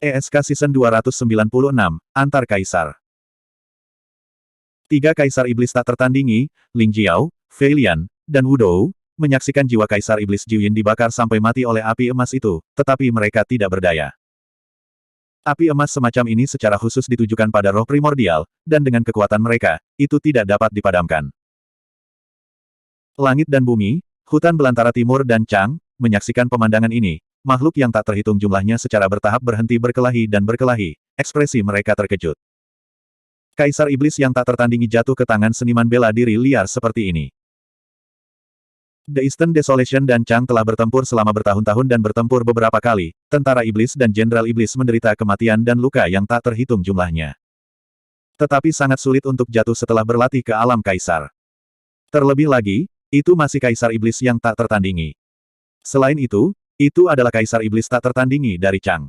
ESK Season 296, Antar Kaisar. Tiga kaisar iblis tak tertandingi, Ling Jiao, Fei Lian, dan Wu Dou, menyaksikan jiwa kaisar iblis Jiuyin dibakar sampai mati oleh api emas itu, tetapi mereka tidak berdaya. Api emas semacam ini secara khusus ditujukan pada roh primordial, dan dengan kekuatan mereka, itu tidak dapat dipadamkan. Langit dan bumi, hutan belantara timur dan Chang, menyaksikan pemandangan ini, makhluk yang tak terhitung jumlahnya secara bertahap berhenti berkelahi dan berkelahi, ekspresi mereka terkejut. Kaisar iblis yang tak tertandingi jatuh ke tangan seniman bela diri liar seperti ini. The Eastern Desolation dan Chang telah bertempur selama bertahun-tahun dan bertempur beberapa kali, tentara iblis dan jenderal iblis menderita kematian dan luka yang tak terhitung jumlahnya. Tetapi sangat sulit untuk jatuh setelah berlatih ke alam kaisar. Terlebih lagi, itu masih kaisar iblis yang tak tertandingi. Selain itu adalah kaisar iblis tak tertandingi dari Chang.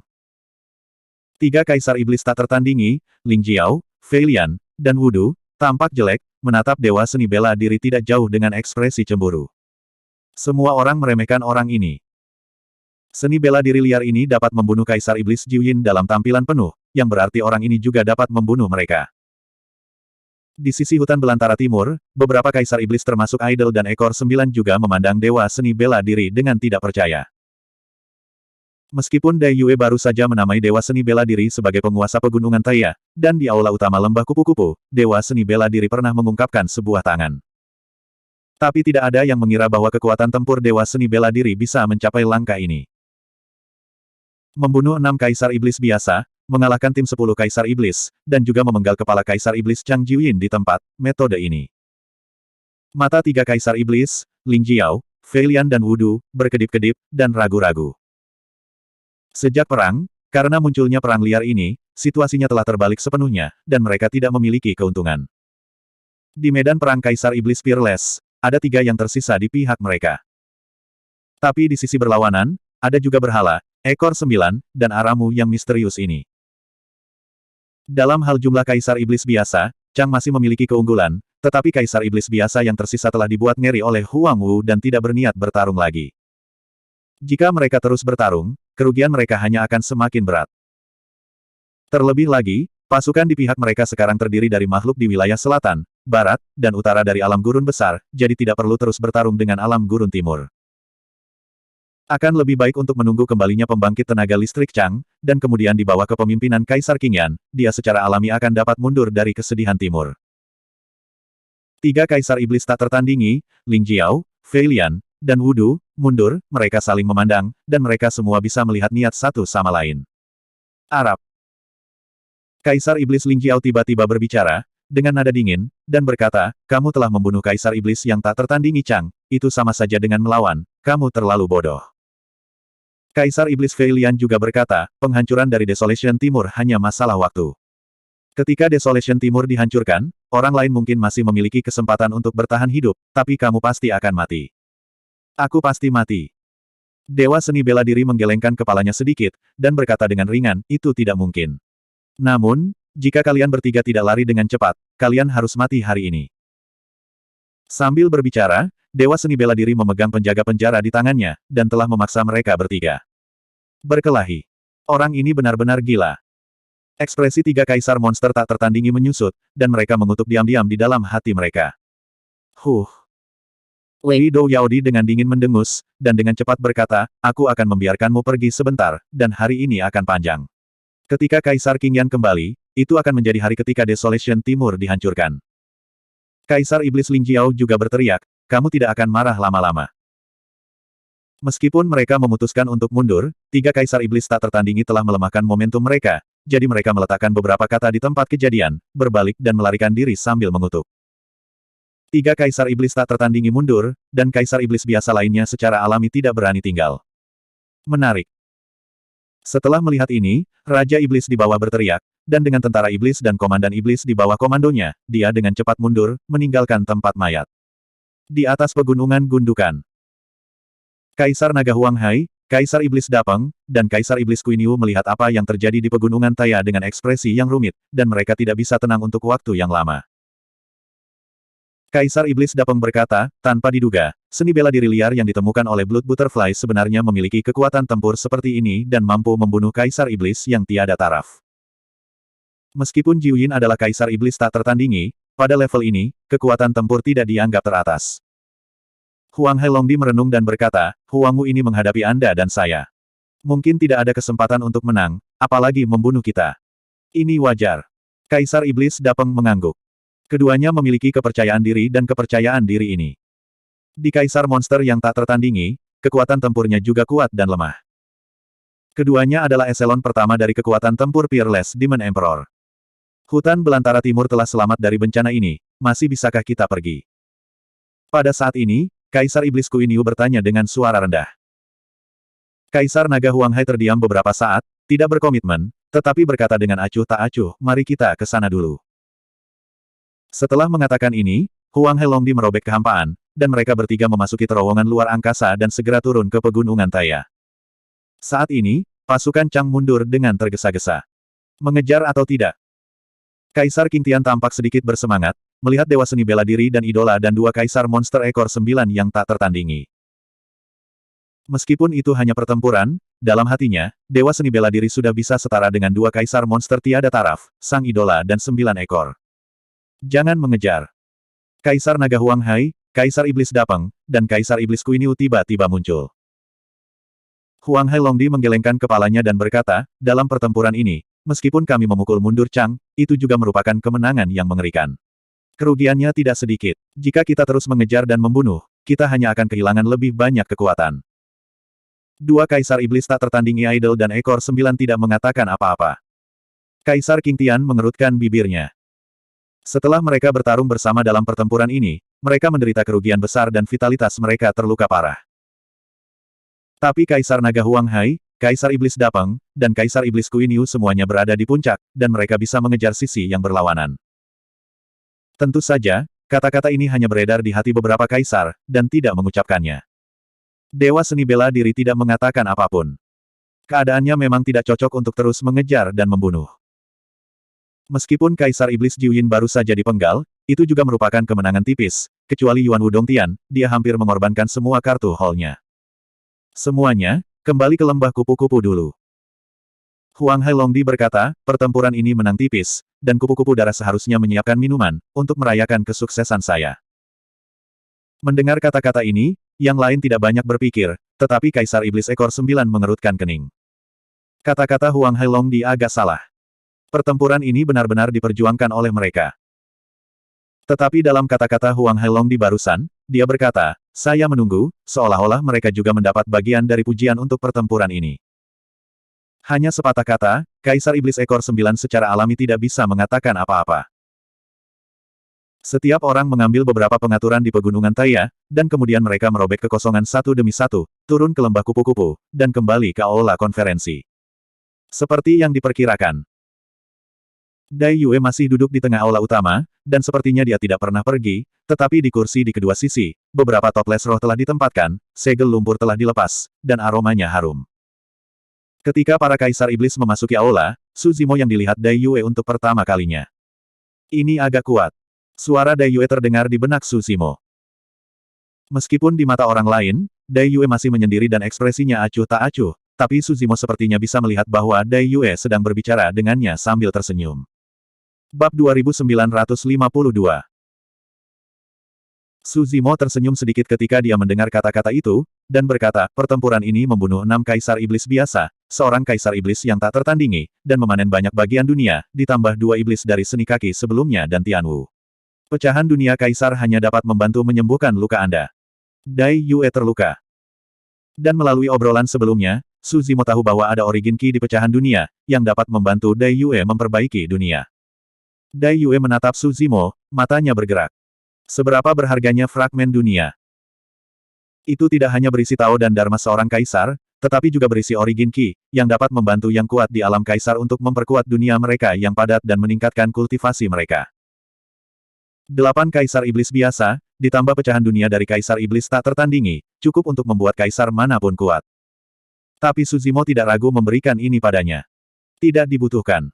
Tiga kaisar iblis tak tertandingi, Ling Jiao, Fei Lian, dan Wu Du, tampak jelek, menatap dewa seni bela diri tidak jauh dengan ekspresi cemburu. Semua orang meremehkan orang ini. Seni bela diri liar ini dapat membunuh kaisar iblis Jiuyin dalam tampilan penuh, yang berarti orang ini juga dapat membunuh mereka. Di sisi hutan belantara timur, beberapa kaisar iblis termasuk Idol dan Ekor Sembilan juga memandang dewa seni bela diri dengan tidak percaya. Meskipun Dai Yue baru saja menamai dewa seni bela diri sebagai penguasa pegunungan Taiya, dan di aula utama lembah kupu-kupu, dewa seni bela diri pernah mengungkapkan sebuah tangan. Tapi tidak ada yang mengira bahwa kekuatan tempur dewa seni bela diri bisa mencapai langkah ini. Membunuh 6 kaisar iblis biasa, mengalahkan tim 10 kaisar iblis, dan juga memenggal kepala kaisar iblis Chang Jiuyin di tempat, metode ini. Mata tiga kaisar iblis, Ling Jiao, Fei Lian dan Wu Du, berkedip-kedip, dan ragu-ragu. Sejak perang, karena munculnya perang liar ini, situasinya telah terbalik sepenuhnya, dan mereka tidak memiliki keuntungan. Di medan perang Kaisar Iblis Fearless, ada 3 yang tersisa di pihak mereka. Tapi di sisi berlawanan, ada juga berhala, Ekor 9, dan Aramu yang misterius ini. Dalam hal jumlah Kaisar Iblis biasa, Chang masih memiliki keunggulan, tetapi Kaisar Iblis biasa yang tersisa telah dibuat ngeri oleh Huang Wu dan tidak berniat bertarung lagi. Jika mereka terus bertarung, kerugian mereka hanya akan semakin berat. Terlebih lagi, pasukan di pihak mereka sekarang terdiri dari makhluk di wilayah selatan, barat, dan utara dari alam gurun besar, jadi tidak perlu terus bertarung dengan alam gurun timur. Akan lebih baik untuk menunggu kembalinya pembangkit tenaga listrik Chang, dan kemudian di bawah kepemimpinan Kaisar Qingyan, dia secara alami akan dapat mundur dari kesedihan timur. 3 kaisar iblis tak tertandingi, Ling Jiao, Fei Lian, dan Wu Du, mundur, mereka saling memandang, dan mereka semua bisa melihat niat satu sama lain. Arab. Kaisar Iblis Ling Jiao tiba-tiba berbicara, dengan nada dingin, dan berkata, kamu telah membunuh Kaisar Iblis yang tak tertandingi Chang, itu sama saja dengan melawan, kamu terlalu bodoh. Kaisar Iblis Fei Lian juga berkata, penghancuran dari Desolation Timur hanya masalah waktu. Ketika Desolation Timur dihancurkan, orang lain mungkin masih memiliki kesempatan untuk bertahan hidup, tapi kamu pasti akan mati. Aku pasti mati. Dewa seni bela diri menggelengkan kepalanya sedikit, dan berkata dengan ringan, itu tidak mungkin. Namun, jika kalian bertiga tidak lari dengan cepat, kalian harus mati hari ini. Sambil berbicara, Dewa seni bela diri memegang penjaga penjara di tangannya, dan telah memaksa mereka bertiga berkelahi. Orang ini benar-benar gila. Ekspresi 3 kaisar monster tak tertandingi menyusut, dan mereka mengutuk diam-diam di dalam hati mereka. Wei Dou Yaodi dengan dingin mendengus, dan dengan cepat berkata, aku akan membiarkanmu pergi sebentar, dan hari ini akan panjang. Ketika Kaisar Qingyan kembali, itu akan menjadi hari ketika Desolation Timur dihancurkan. Kaisar Iblis Ling Jiao juga berteriak, kamu tidak akan marah lama-lama. Meskipun mereka memutuskan untuk mundur, 3 kaisar iblis tak tertandingi telah melemahkan momentum mereka, jadi mereka meletakkan beberapa kata di tempat kejadian, berbalik dan melarikan diri sambil mengutuk. 3 kaisar iblis tak tertandingi mundur, dan kaisar iblis biasa lainnya secara alami tidak berani tinggal. Menarik. Setelah melihat ini, Raja Iblis di bawah berteriak, dan dengan tentara iblis dan komandan iblis di bawah komandonya, dia dengan cepat mundur, meninggalkan tempat mayat. Di atas pegunungan gundukan. Kaisar Naga Huanghai, Kaisar Iblis Dapeng, dan Kaisar Iblis Quinyu melihat apa yang terjadi di pegunungan Taiya dengan ekspresi yang rumit, dan mereka tidak bisa tenang untuk waktu yang lama. Kaisar Iblis Dapeng berkata, tanpa diduga, seni bela diri liar yang ditemukan oleh Blood Butterfly sebenarnya memiliki kekuatan tempur seperti ini dan mampu membunuh Kaisar Iblis yang tiada taraf. Meskipun Jiu Yin adalah Kaisar Iblis tak tertandingi, pada level ini, kekuatan tempur tidak dianggap teratas. Huang Hailongdi merenung dan berkata, Huangmu ini menghadapi Anda dan saya. Mungkin tidak ada kesempatan untuk menang, apalagi membunuh kita. Ini wajar. Kaisar Iblis Dapeng mengangguk. Keduanya memiliki kepercayaan diri dan kepercayaan diri ini. Di Kaisar Monster yang tak tertandingi, kekuatan tempurnya juga kuat dan lemah. Keduanya adalah eselon pertama dari kekuatan tempur Peerless Demon Emperor. Hutan belantara timur telah selamat dari bencana ini, masih bisakah kita pergi? Pada saat ini, Kaisar Iblis Kuiniu bertanya dengan suara rendah. Kaisar Naga Huanghai terdiam beberapa saat, tidak berkomitmen, tetapi berkata dengan acuh tak acuh, mari kita ke sana dulu. Setelah mengatakan ini, Huang Hailongdi merobek kehampaan, dan mereka bertiga memasuki terowongan luar angkasa dan segera turun ke pegunungan Taya. Saat ini, pasukan Chang mundur dengan tergesa-gesa. Mengejar atau tidak? Kaisar Qingtian tampak sedikit bersemangat, melihat dewa seni bela diri dan idola dan dua kaisar monster ekor 9 yang tak tertandingi. Meskipun itu hanya pertempuran, dalam hatinya, dewa seni bela diri sudah bisa setara dengan dua kaisar monster tiada taraf, sang idola dan 9 ekor. Jangan mengejar. Kaisar Naga Huanghai, Kaisar Iblis Dapeng, dan Kaisar Iblis Kuiniu tiba-tiba muncul. Huang Hailongdi menggelengkan kepalanya dan berkata, dalam pertempuran ini, meskipun kami memukul mundur Chang, itu juga merupakan kemenangan yang mengerikan. Kerugiannya tidak sedikit. Jika kita terus mengejar dan membunuh, kita hanya akan kehilangan lebih banyak kekuatan. Dua Kaisar Iblis tak tertandingi idol dan ekor 9 tidak mengatakan apa-apa. Kaisar Qingtian mengerutkan bibirnya. Setelah mereka bertarung bersama dalam pertempuran ini, mereka menderita kerugian besar dan vitalitas mereka terluka parah. Tapi Kaisar Naga Huanghai, Kaisar Iblis Dapeng, dan Kaisar Iblis Kuiniu semuanya berada di puncak, dan mereka bisa mengejar sisi yang berlawanan. Tentu saja, kata-kata ini hanya beredar di hati beberapa kaisar, dan tidak mengucapkannya. Dewa seni bela diri tidak mengatakan apapun. Keadaannya memang tidak cocok untuk terus mengejar dan membunuh. Meskipun Kaisar Iblis Jiu Yin baru saja dipenggal, itu juga merupakan kemenangan tipis, kecuali Yuan Wudong Tian, dia hampir mengorbankan semua kartu hall-nya. Semuanya, kembali ke lembah kupu-kupu dulu. Huang Hailongdi berkata, pertempuran ini menang tipis, dan kupu-kupu darah seharusnya menyiapkan minuman, untuk merayakan kesuksesan saya. Mendengar kata-kata ini, yang lain tidak banyak berpikir, tetapi Kaisar Iblis ekor 9 mengerutkan kening. Kata-kata Huang Hailongdi agak salah. Pertempuran ini benar-benar diperjuangkan oleh mereka. Tetapi dalam kata-kata Huang Hailongdi barusan, dia berkata, saya menunggu, seolah-olah mereka juga mendapat bagian dari pujian untuk pertempuran ini. Hanya sepatah kata, Kaisar Iblis ekor 9 secara alami tidak bisa mengatakan apa-apa. Setiap orang mengambil beberapa pengaturan di pegunungan Taya, dan kemudian mereka merobek kekosongan satu demi satu, turun ke lembah kupu-kupu, dan kembali ke aula konferensi. Seperti yang diperkirakan. Dai Yue masih duduk di tengah aula utama, dan sepertinya dia tidak pernah pergi, tetapi di kursi di kedua sisi, beberapa toples roh telah ditempatkan, segel lumpur telah dilepas, dan aromanya harum. Ketika para kaisar iblis memasuki aula, Su Zimo yang dilihat Dai Yue untuk pertama kalinya. Ini agak kuat. Suara Dai Yue terdengar di benak Su Zimo. Meskipun di mata orang lain, Dai Yue masih menyendiri dan ekspresinya acuh tak acuh, tapi Su Zimo sepertinya bisa melihat bahwa Dai Yue sedang berbicara dengannya sambil tersenyum. Bab 2952. Su Zimo tersenyum sedikit ketika dia mendengar kata-kata itu, dan berkata, pertempuran ini membunuh 6 kaisar iblis biasa, seorang kaisar iblis yang tak tertandingi, dan memanen banyak bagian dunia, ditambah 2 iblis dari seni kaki sebelumnya dan Tianwu. Pecahan dunia kaisar hanya dapat membantu menyembuhkan luka Anda. Dai Yue terluka. Dan melalui obrolan sebelumnya, Su Zimo tahu bahwa ada origin ki di pecahan dunia, yang dapat membantu Dai Yue memperbaiki dunia. Dai Yue menatap Su Zimo, matanya bergerak. Seberapa berharganya fragmen dunia? Itu tidak hanya berisi Tao dan Dharma seorang kaisar, tetapi juga berisi origin ki, yang dapat membantu yang kuat di alam kaisar untuk memperkuat dunia mereka yang padat dan meningkatkan kultivasi mereka. 8 kaisar iblis biasa, ditambah pecahan dunia dari kaisar iblis tak tertandingi, cukup untuk membuat kaisar manapun kuat. Tapi Su Zimo tidak ragu memberikan ini padanya. Tidak dibutuhkan.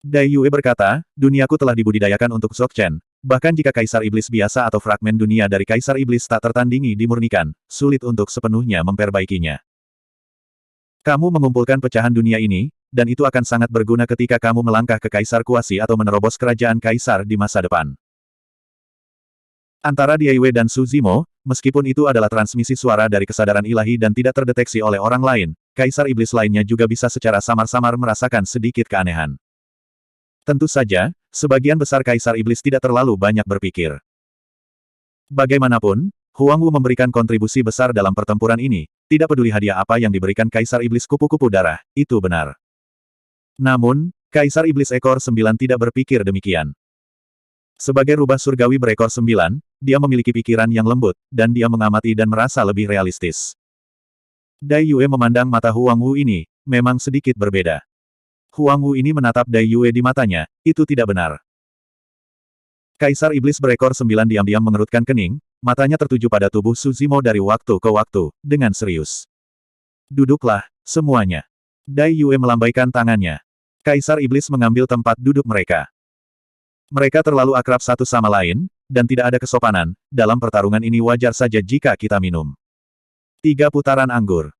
Dai Yue berkata, duniaku telah dibudidayakan untuk Dzogchen, Bahkan jika Kaisar Iblis biasa atau fragmen dunia dari Kaisar Iblis tak tertandingi dimurnikan, sulit untuk sepenuhnya memperbaikinya. Kamu mengumpulkan pecahan dunia ini, dan itu akan sangat berguna ketika kamu melangkah ke Kaisar Kuasi atau menerobos kerajaan Kaisar di masa depan. Antara Diaiwe dan Su Zimo, meskipun itu adalah transmisi suara dari kesadaran ilahi dan tidak terdeteksi oleh orang lain, Kaisar Iblis lainnya juga bisa secara samar-samar merasakan sedikit keanehan. Tentu saja, sebagian besar Kaisar Iblis tidak terlalu banyak berpikir. Bagaimanapun, Huang Wu memberikan kontribusi besar dalam pertempuran ini, tidak peduli hadiah apa yang diberikan Kaisar Iblis kupu-kupu darah, itu benar. Namun, Kaisar Iblis ekor 9 tidak berpikir demikian. Sebagai rubah surgawi berekor 9, dia memiliki pikiran yang lembut, dan dia mengamati dan merasa lebih realistis. Dai Yue memandang mata Huang Wu ini, memang sedikit berbeda. Huang Wu ini menatap Dai Yue di matanya, itu tidak benar. Kaisar Iblis berekor 9 diam-diam mengerutkan kening, matanya tertuju pada tubuh Su Zimo dari waktu ke waktu, dengan serius. Duduklah, semuanya. Dai Yue melambaikan tangannya. Kaisar Iblis mengambil tempat duduk mereka. Mereka terlalu akrab satu sama lain, dan tidak ada kesopanan, dalam pertarungan ini wajar saja jika kita minum. 3 putaran anggur.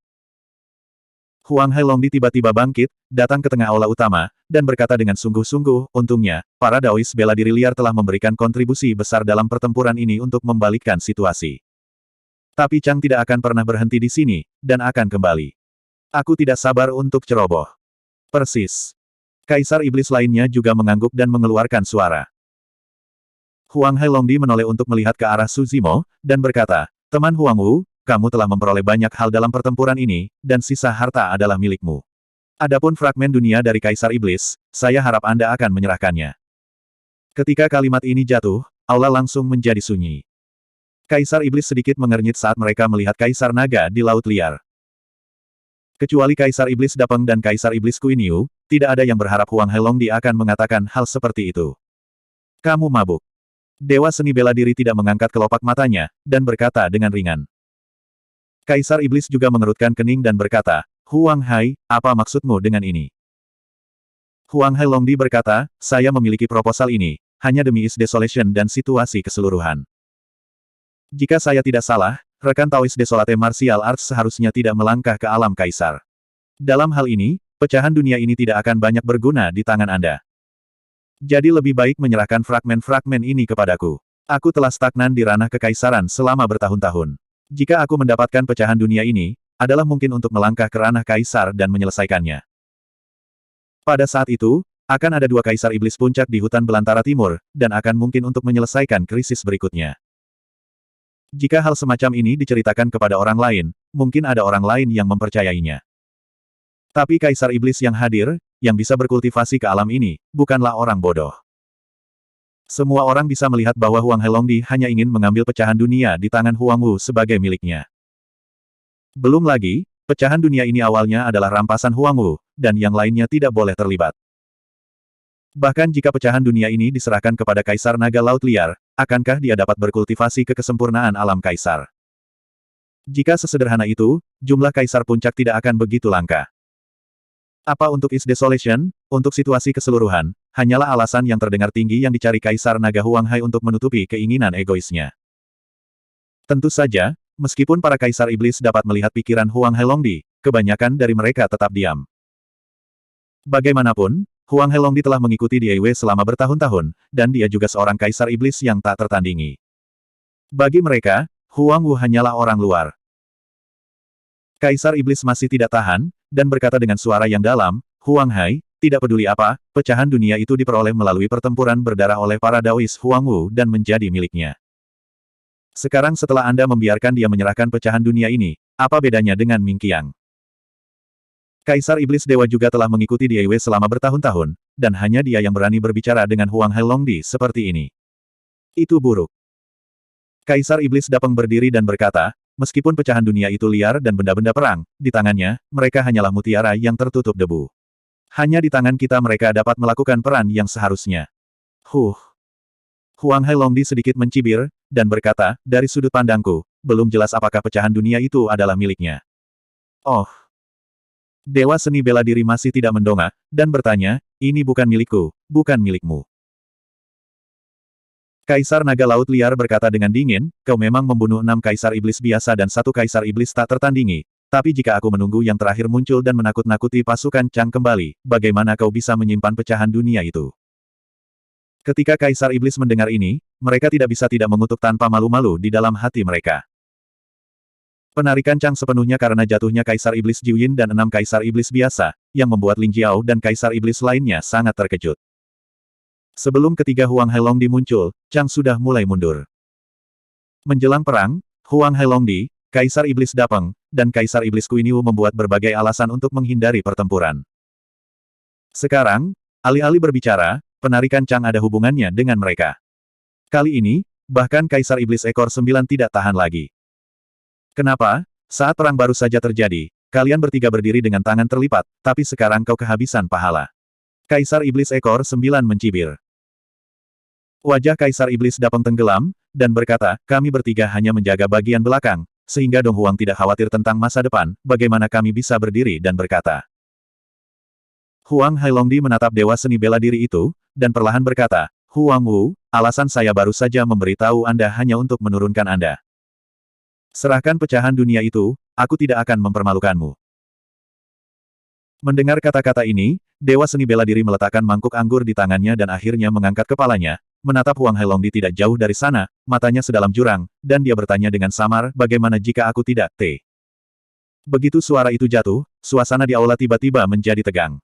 Huang Hailongdi tiba-tiba bangkit, datang ke tengah aula utama, dan berkata dengan sungguh-sungguh, untungnya, para Daois bela diri liar telah memberikan kontribusi besar dalam pertempuran ini untuk membalikkan situasi. Tapi Chang tidak akan pernah berhenti di sini, dan akan kembali. Aku tidak sabar untuk ceroboh. Persis. Kaisar Iblis lainnya juga mengangguk dan mengeluarkan suara. Huang Hailongdi menoleh untuk melihat ke arah Su Zimo, dan berkata, teman Huang Wu, kamu telah memperoleh banyak hal dalam pertempuran ini, dan sisa harta adalah milikmu. Adapun fragmen dunia dari Kaisar Iblis, saya harap Anda akan menyerahkannya. Ketika kalimat ini jatuh, aula langsung menjadi sunyi. Kaisar Iblis sedikit mengernyit saat mereka melihat Kaisar Naga di Laut Liar. Kecuali Kaisar Iblis Dapeng dan Kaisar Iblis Kuiniu, tidak ada yang berharap Huang Hailongdi akan mengatakan hal seperti itu. Kamu mabuk. Dewa seni bela diri tidak mengangkat kelopak matanya, dan berkata dengan ringan. Kaisar Iblis juga mengerutkan kening dan berkata, Huang Hai, apa maksudmu dengan ini? Huang Hailongdi berkata, saya memiliki proposal ini, hanya demi Is Desolation dan situasi keseluruhan. Jika saya tidak salah, rekan Taois Desolate Martial Arts seharusnya tidak melangkah ke alam Kaisar. Dalam hal ini, pecahan dunia ini tidak akan banyak berguna di tangan Anda. Jadi lebih baik menyerahkan fragmen-fragmen ini kepadaku. Aku telah stagnan di ranah kekaisaran selama bertahun-tahun. Jika aku mendapatkan pecahan dunia ini, adalah mungkin untuk melangkah ke ranah kaisar dan menyelesaikannya. Pada saat itu, akan ada 2 kaisar iblis puncak di hutan belantara timur, dan akan mungkin untuk menyelesaikan krisis berikutnya. Jika hal semacam ini diceritakan kepada orang lain, mungkin ada orang lain yang mempercayainya. Tapi kaisar iblis yang hadir, yang bisa berkultivasi ke alam ini, bukanlah orang bodoh. Semua orang bisa melihat bahwa Huang Hailongdi hanya ingin mengambil pecahan dunia di tangan Huang Wu sebagai miliknya. Belum lagi, pecahan dunia ini awalnya adalah rampasan Huang Wu, dan yang lainnya tidak boleh terlibat. Bahkan jika pecahan dunia ini diserahkan kepada Kaisar Naga Laut Liar, akankah dia dapat berkultivasi ke kesempurnaan alam Kaisar? Jika sesederhana itu, jumlah Kaisar Puncak tidak akan begitu langka. Apa untuk Is Desolation, untuk situasi keseluruhan, hanyalah alasan yang terdengar tinggi yang dicari Kaisar Naga Huang Hai untuk menutupi keinginan egoisnya. Tentu saja, meskipun para Kaisar Iblis dapat melihat pikiran Huang Hailongdi, kebanyakan dari mereka tetap diam. Bagaimanapun, Huang Hailongdi telah mengikuti Diaiwe selama bertahun-tahun, dan dia juga seorang Kaisar Iblis yang tak tertandingi. Bagi mereka, Huang Wu hanyalah orang luar. Kaisar Iblis masih tidak tahan, dan berkata dengan suara yang dalam, Huang Hai, tidak peduli apa, pecahan dunia itu diperoleh melalui pertempuran berdarah oleh para Daois Huang Wu dan menjadi miliknya. Sekarang setelah Anda membiarkan dia menyerahkan pecahan dunia ini, apa bedanya dengan Ming Qiang? Kaisar Iblis Dewa juga telah mengikuti Diaiwe selama bertahun-tahun, dan hanya dia yang berani berbicara dengan Huang Hailongdi seperti ini. Itu buruk. Kaisar Iblis Dapeng berdiri dan berkata, meskipun pecahan dunia itu liar dan benda-benda perang, di tangannya, mereka hanyalah mutiara yang tertutup debu. Hanya di tangan kita mereka dapat melakukan peran yang seharusnya. Huang Hailongdi sedikit mencibir, dan berkata, dari sudut pandangku, belum jelas apakah pecahan dunia itu adalah miliknya. Oh. Dewa seni bela diri masih tidak mendongak, dan bertanya, ini bukan milikku, bukan milikmu. Kaisar Naga Laut Liar berkata dengan dingin, kau memang membunuh 6 kaisar iblis biasa dan 1 kaisar iblis tak tertandingi. Tapi jika aku menunggu yang terakhir muncul dan menakut-nakuti pasukan Chang kembali, bagaimana kau bisa menyimpan pecahan dunia itu? Ketika kaisar iblis mendengar ini, mereka tidak bisa tidak mengutuk tanpa malu-malu di dalam hati mereka. Penarikan Chang sepenuhnya karena jatuhnya kaisar iblis Jiuyin dan 6 kaisar iblis biasa, yang membuat Lin Jiao dan kaisar iblis lainnya sangat terkejut. Sebelum ketiga Huang Hailongdi muncul, Chang sudah mulai mundur. Menjelang perang, Huang Hailongdi, Kaisar Iblis Dapeng, dan Kaisar Iblis Kuiniu membuat berbagai alasan untuk menghindari pertempuran. Sekarang, alih-alih berbicara, penarikan Chang ada hubungannya dengan mereka. Kali ini, bahkan Kaisar Iblis Ekor 9 tidak tahan lagi. Kenapa? Saat perang baru saja terjadi, kalian bertiga berdiri dengan tangan terlipat, tapi sekarang kau kehabisan pahala. Kaisar Iblis Ekor 9 mencibir. Wajah Kaisar Iblis Dapeng tenggelam, dan berkata, kami bertiga hanya menjaga bagian belakang, sehingga Dong Huang tidak khawatir tentang masa depan, bagaimana kami bisa berdiri dan berkata. Huang Hailongdi menatap Dewa Seni Bela Diri itu, dan perlahan berkata, Huang Wu, alasan saya baru saja memberitahu Anda hanya untuk menurunkan Anda. Serahkan pecahan dunia itu, aku tidak akan mempermalukanmu. Mendengar kata-kata ini, Dewa Seni Bela Diri meletakkan mangkuk anggur di tangannya dan akhirnya mengangkat kepalanya, menatap Huang Hailongdi tidak jauh dari sana, matanya sedalam jurang, dan dia bertanya dengan samar, bagaimana jika aku tidak, Begitu suara itu jatuh, suasana di aula tiba-tiba menjadi tegang.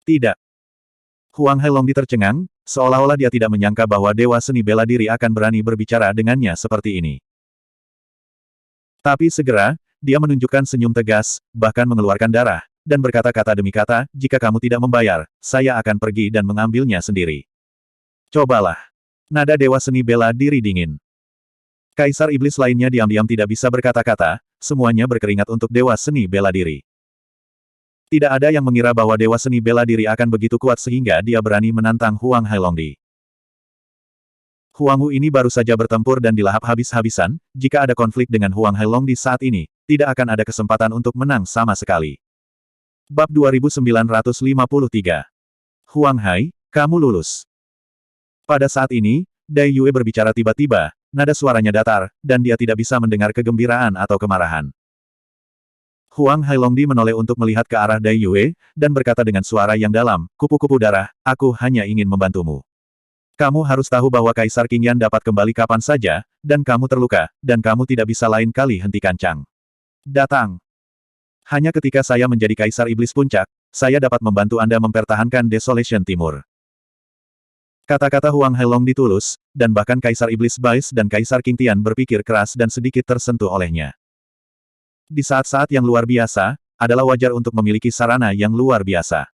Tidak. Huang Hailongdi tercengang, seolah-olah dia tidak menyangka bahwa Dewa Seni Bela Diri akan berani berbicara dengannya seperti ini. Tapi segera, dia menunjukkan senyum tegas, bahkan mengeluarkan darah, dan berkata-kata demi kata, jika kamu tidak membayar, saya akan pergi dan mengambilnya sendiri. Cobalah. Nada Dewa Seni Bela Diri dingin. Kaisar Iblis lainnya diam-diam tidak bisa berkata-kata, semuanya berkeringat untuk Dewa Seni Bela Diri. Tidak ada yang mengira bahwa Dewa Seni Bela Diri akan begitu kuat sehingga dia berani menantang Huang Hailongdi. Huang Wu ini baru saja bertempur dan dilahap habis-habisan, jika ada konflik dengan Huang Hailongdi saat ini, tidak akan ada kesempatan untuk menang sama sekali. Bab 2953. Huang Hai, kamu lulus. Pada saat ini, Dai Yue berbicara tiba-tiba, nada suaranya datar, dan dia tidak bisa mendengar kegembiraan atau kemarahan. Huang Hailongdi menoleh untuk melihat ke arah Dai Yue, dan berkata dengan suara yang dalam, kupu-kupu darah, aku hanya ingin membantumu. Kamu harus tahu bahwa Kaisar Qingyan dapat kembali kapan saja, dan kamu terluka, dan kamu tidak bisa lain kali hentikan Chang. Datang. Hanya ketika saya menjadi Kaisar Iblis Puncak, saya dapat membantu Anda mempertahankan Desolation Timur. Kata-kata Huang Hailongdi tulus, dan bahkan Kaisar Iblis Bais dan Kaisar Qing Tian berpikir keras dan sedikit tersentuh olehnya. Di saat-saat yang luar biasa, adalah wajar untuk memiliki sarana yang luar biasa.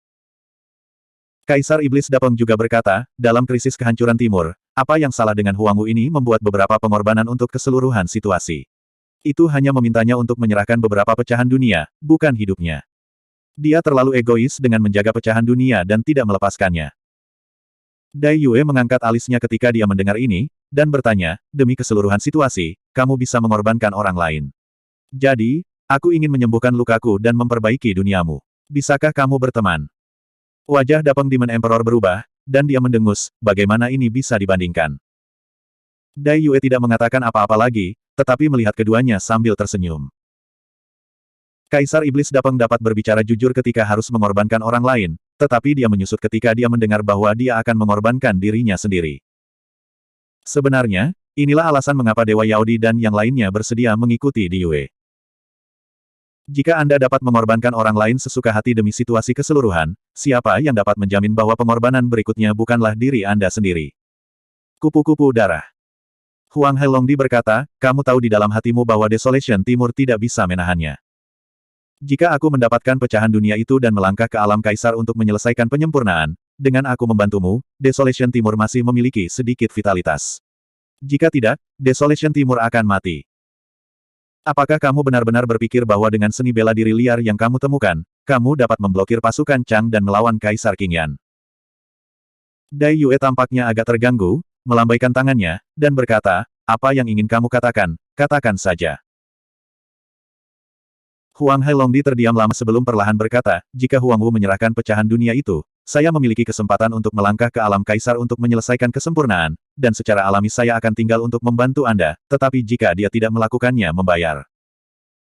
Kaisar Iblis Dapeng juga berkata, dalam krisis kehancuran timur, apa yang salah dengan Huang Wu ini membuat beberapa pengorbanan untuk keseluruhan situasi. Itu hanya memintanya untuk menyerahkan beberapa pecahan dunia, bukan hidupnya. Dia terlalu egois dengan menjaga pecahan dunia dan tidak melepaskannya. Dai Yue mengangkat alisnya ketika dia mendengar ini, dan bertanya, demi keseluruhan situasi, kamu bisa mengorbankan orang lain. Jadi, aku ingin menyembuhkan lukaku dan memperbaiki duniamu. Bisakah kamu berteman? Wajah Dapeng Demon Emperor berubah, dan dia mendengus, bagaimana ini bisa dibandingkan. Dai Yue tidak mengatakan apa-apa lagi, tetapi melihat keduanya sambil tersenyum. Kaisar Iblis Dapeng dapat berbicara jujur ketika harus mengorbankan orang lain, tetapi dia menyusut ketika dia mendengar bahwa dia akan mengorbankan dirinya sendiri. Sebenarnya, inilah alasan mengapa Dewa Yaodi dan yang lainnya bersedia mengikuti Di Yue. Jika Anda dapat mengorbankan orang lain sesuka hati demi situasi keseluruhan, siapa yang dapat menjamin bahwa pengorbanan berikutnya bukanlah diri Anda sendiri? Kupu-kupu darah. Huang Hailongdi berkata, kamu tahu di dalam hatimu bahwa Desolation Timur tidak bisa menahannya. Jika aku mendapatkan pecahan dunia itu dan melangkah ke alam kaisar untuk menyelesaikan penyempurnaan, dengan aku membantumu, Desolation Timur masih memiliki sedikit vitalitas. Jika tidak, Desolation Timur akan mati. Apakah kamu benar-benar berpikir bahwa dengan seni bela diri liar yang kamu temukan, kamu dapat memblokir pasukan Chang dan melawan Kaisar Qingyan? Dai Yue tampaknya agak terganggu, melambaikan tangannya, dan berkata, apa yang ingin kamu katakan, katakan saja. Huang Hailongdi terdiam lama sebelum perlahan berkata, jika Huang Wu menyerahkan pecahan dunia itu, saya memiliki kesempatan untuk melangkah ke alam kaisar untuk menyelesaikan kesempurnaan, dan secara alami saya akan tinggal untuk membantu Anda, tetapi jika dia tidak melakukannya membayar.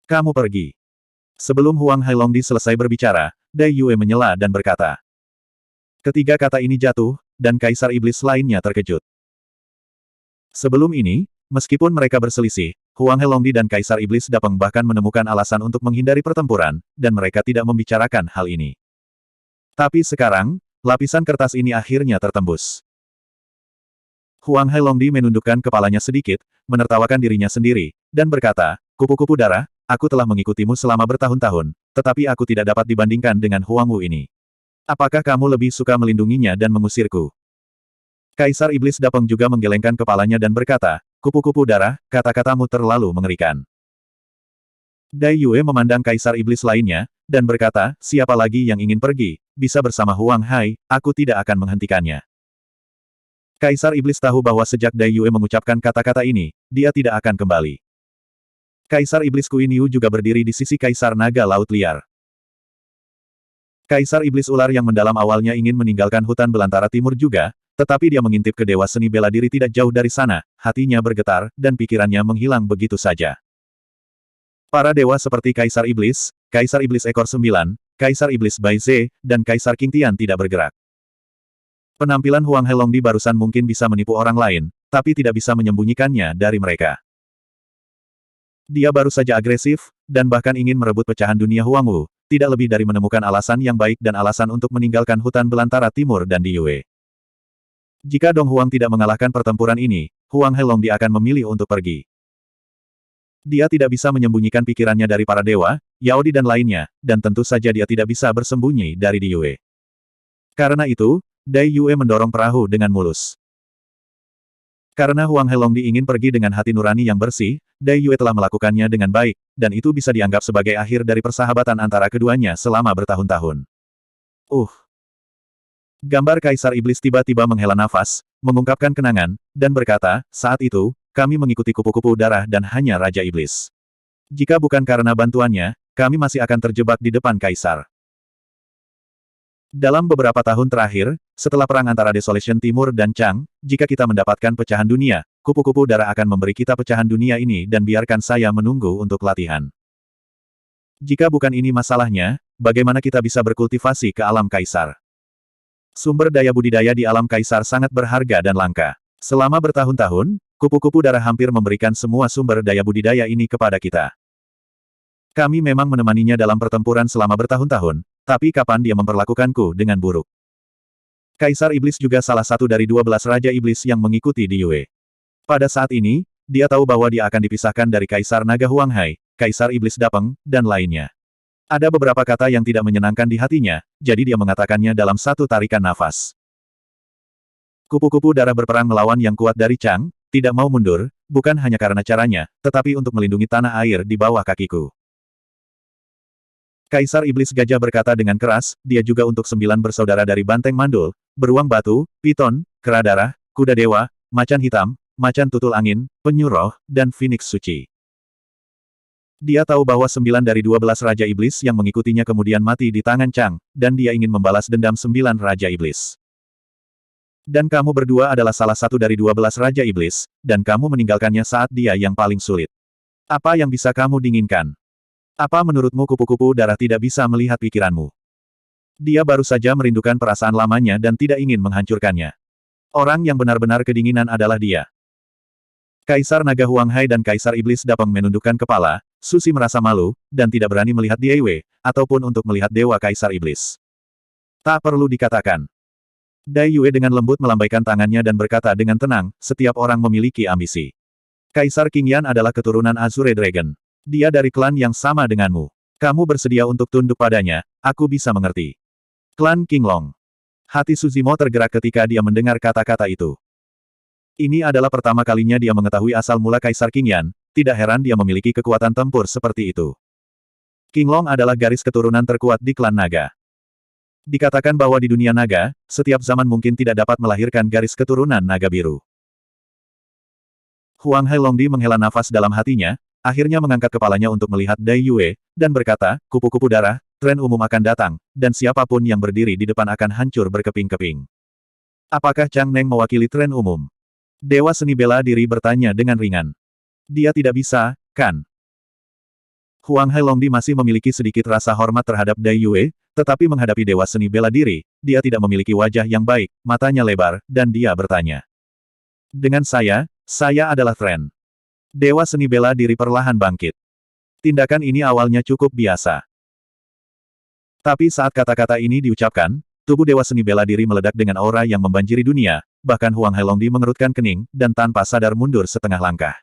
Kamu pergi. Sebelum Huang Hailongdi selesai berbicara, Dai Yue menyela dan berkata. Ketiga kata ini jatuh, dan Kaisar Iblis lainnya terkejut. Sebelum ini, meskipun mereka berselisih, Huang Hailongdi dan Kaisar Iblis Dapeng bahkan menemukan alasan untuk menghindari pertempuran, dan mereka tidak membicarakan hal ini. Tapi sekarang, lapisan kertas ini akhirnya tertembus. Huang Hailongdi menundukkan kepalanya sedikit, menertawakan dirinya sendiri, dan berkata, kupu-kupu darah, aku telah mengikutimu selama bertahun-tahun, tetapi aku tidak dapat dibandingkan dengan Huang Wu ini. Apakah kamu lebih suka melindunginya dan mengusirku? Kaisar Iblis Dapeng juga menggelengkan kepalanya dan berkata, kupu-kupu darah, kata-katamu terlalu mengerikan. Dai Yue memandang Kaisar Iblis lainnya, dan berkata, siapa lagi yang ingin pergi, bisa bersama Huang Hai, aku tidak akan menghentikannya. Kaisar Iblis tahu bahwa sejak Dai Yue mengucapkan kata-kata ini, dia tidak akan kembali. Kaisar Iblis Kuin Yu juga berdiri di sisi Kaisar Naga Laut Liar. Kaisar Iblis Ular yang mendalam awalnya ingin meninggalkan hutan belantara timur juga, tetapi dia mengintip ke Dewa Seni Bela Diri tidak jauh dari sana, hatinya bergetar, dan pikirannya menghilang begitu saja. Para dewa seperti Kaisar Iblis Ekor 9, Kaisar Iblis Bai Ze, dan Kaisar King Tian tidak bergerak. Penampilan Huang Hailongdi barusan mungkin bisa menipu orang lain, tapi tidak bisa menyembunyikannya dari mereka. Dia baru saja agresif, dan bahkan ingin merebut pecahan dunia Huang Wu, tidak lebih dari menemukan alasan yang baik dan alasan untuk meninggalkan hutan belantara timur dan di Yue. Jika Dong Huang tidak mengalahkan pertempuran ini, Huang Hailongdi akan memilih untuk pergi. Dia tidak bisa menyembunyikan pikirannya dari para dewa, Yaodi dan lainnya, dan tentu saja dia tidak bisa bersembunyi dari Di Yue. Karena itu, Dai Yue mendorong perahu dengan mulus. Karena Huang Hailongdi ingin pergi dengan hati nurani yang bersih, Dai Yue telah melakukannya dengan baik, dan itu bisa dianggap sebagai akhir dari persahabatan antara keduanya selama bertahun-tahun. Gambar Kaisar Iblis tiba-tiba menghela nafas, mengungkapkan kenangan, dan berkata, saat itu, kami mengikuti kupu-kupu darah dan hanya Raja Iblis. Jika bukan karena bantuannya, kami masih akan terjebak di depan Kaisar. Dalam beberapa tahun terakhir, setelah perang antara Desolation Timur dan Chang, jika kita mendapatkan pecahan dunia, kupu-kupu darah akan memberi kita pecahan dunia ini dan biarkan saya menunggu untuk latihan. Jika bukan ini masalahnya, bagaimana kita bisa berkultivasi ke alam Kaisar? Sumber daya budidaya di alam Kaisar sangat berharga dan langka. Selama bertahun-tahun, kupu-kupu darah hampir memberikan semua sumber daya budidaya ini kepada kita. Kami memang menemaninya dalam pertempuran selama bertahun-tahun, tapi kapan dia memperlakukanku dengan buruk? Kaisar Iblis juga salah satu dari 12 Raja Iblis yang mengikuti Di Yue. Pada saat ini, dia tahu bahwa dia akan dipisahkan dari Kaisar Naga Huang Hai, Kaisar Iblis Dapeng, dan lainnya. Ada beberapa kata yang tidak menyenangkan di hatinya, jadi dia mengatakannya dalam satu tarikan nafas. Kupu-kupu darah berperang melawan yang kuat dari Chang, tidak mau mundur, bukan hanya karena caranya, tetapi untuk melindungi tanah air di bawah kakiku. Kaisar Iblis Gajah berkata dengan keras, dia juga untuk 9 bersaudara dari Banteng Mandul, Beruang Batu, Piton, Kera Darah, Kuda Dewa, Macan Hitam, Macan Tutul Angin, Penyu Roh, dan Phoenix Suci. Dia tahu bahwa 9 dari 12 Raja Iblis yang mengikutinya kemudian mati di tangan Chang, dan dia ingin membalas dendam 9 Raja Iblis. Dan kamu berdua adalah salah satu dari 12 Raja Iblis, dan kamu meninggalkannya saat dia yang paling sulit. Apa yang bisa kamu dinginkan? Apa menurutmu kupu-kupu darah tidak bisa melihat pikiranmu? Dia baru saja merindukan perasaan lamanya dan tidak ingin menghancurkannya. Orang yang benar-benar kedinginan adalah dia. Kaisar Naga Huang Hai dan Kaisar Iblis Dapeng menundukkan kepala, Susi merasa malu, dan tidak berani melihat Di Yue, ataupun untuk melihat Dewa Kaisar Iblis. Tak perlu dikatakan. Dai Yue dengan lembut melambaikan tangannya dan berkata dengan tenang, setiap orang memiliki ambisi. Kaisar King Yan adalah keturunan Azure Dragon. Dia dari klan yang sama denganmu. Kamu bersedia untuk tunduk padanya, aku bisa mengerti. Klan King Long. Hati Suzimo tergerak ketika dia mendengar kata-kata itu. Ini adalah pertama kalinya dia mengetahui asal mula Kaisar King Yan, tidak heran dia memiliki kekuatan tempur seperti itu. King Long adalah garis keturunan terkuat di klan naga. Dikatakan bahwa di dunia naga, setiap zaman mungkin tidak dapat melahirkan garis keturunan naga biru. Huang Hailongdi menghela nafas dalam hatinya, akhirnya mengangkat kepalanya untuk melihat Dai Yue, dan berkata, kupu-kupu darah, tren umum akan datang, dan siapapun yang berdiri di depan akan hancur berkeping-keping. Apakah Chang Neng mewakili tren umum? Dewa seni bela diri bertanya dengan ringan. Dia tidak bisa, kan? Huang Hailongdi masih memiliki sedikit rasa hormat terhadap Dai Yue, tetapi menghadapi dewa seni bela diri, dia tidak memiliki wajah yang baik, matanya lebar, dan dia bertanya. Dengan saya adalah Tren. Dewa seni bela diri perlahan bangkit. Tindakan ini awalnya cukup biasa. Tapi saat kata-kata ini diucapkan, tubuh dewa seni bela diri meledak dengan aura yang membanjiri dunia, bahkan Huang Hailongdi mengerutkan kening, dan tanpa sadar mundur setengah langkah.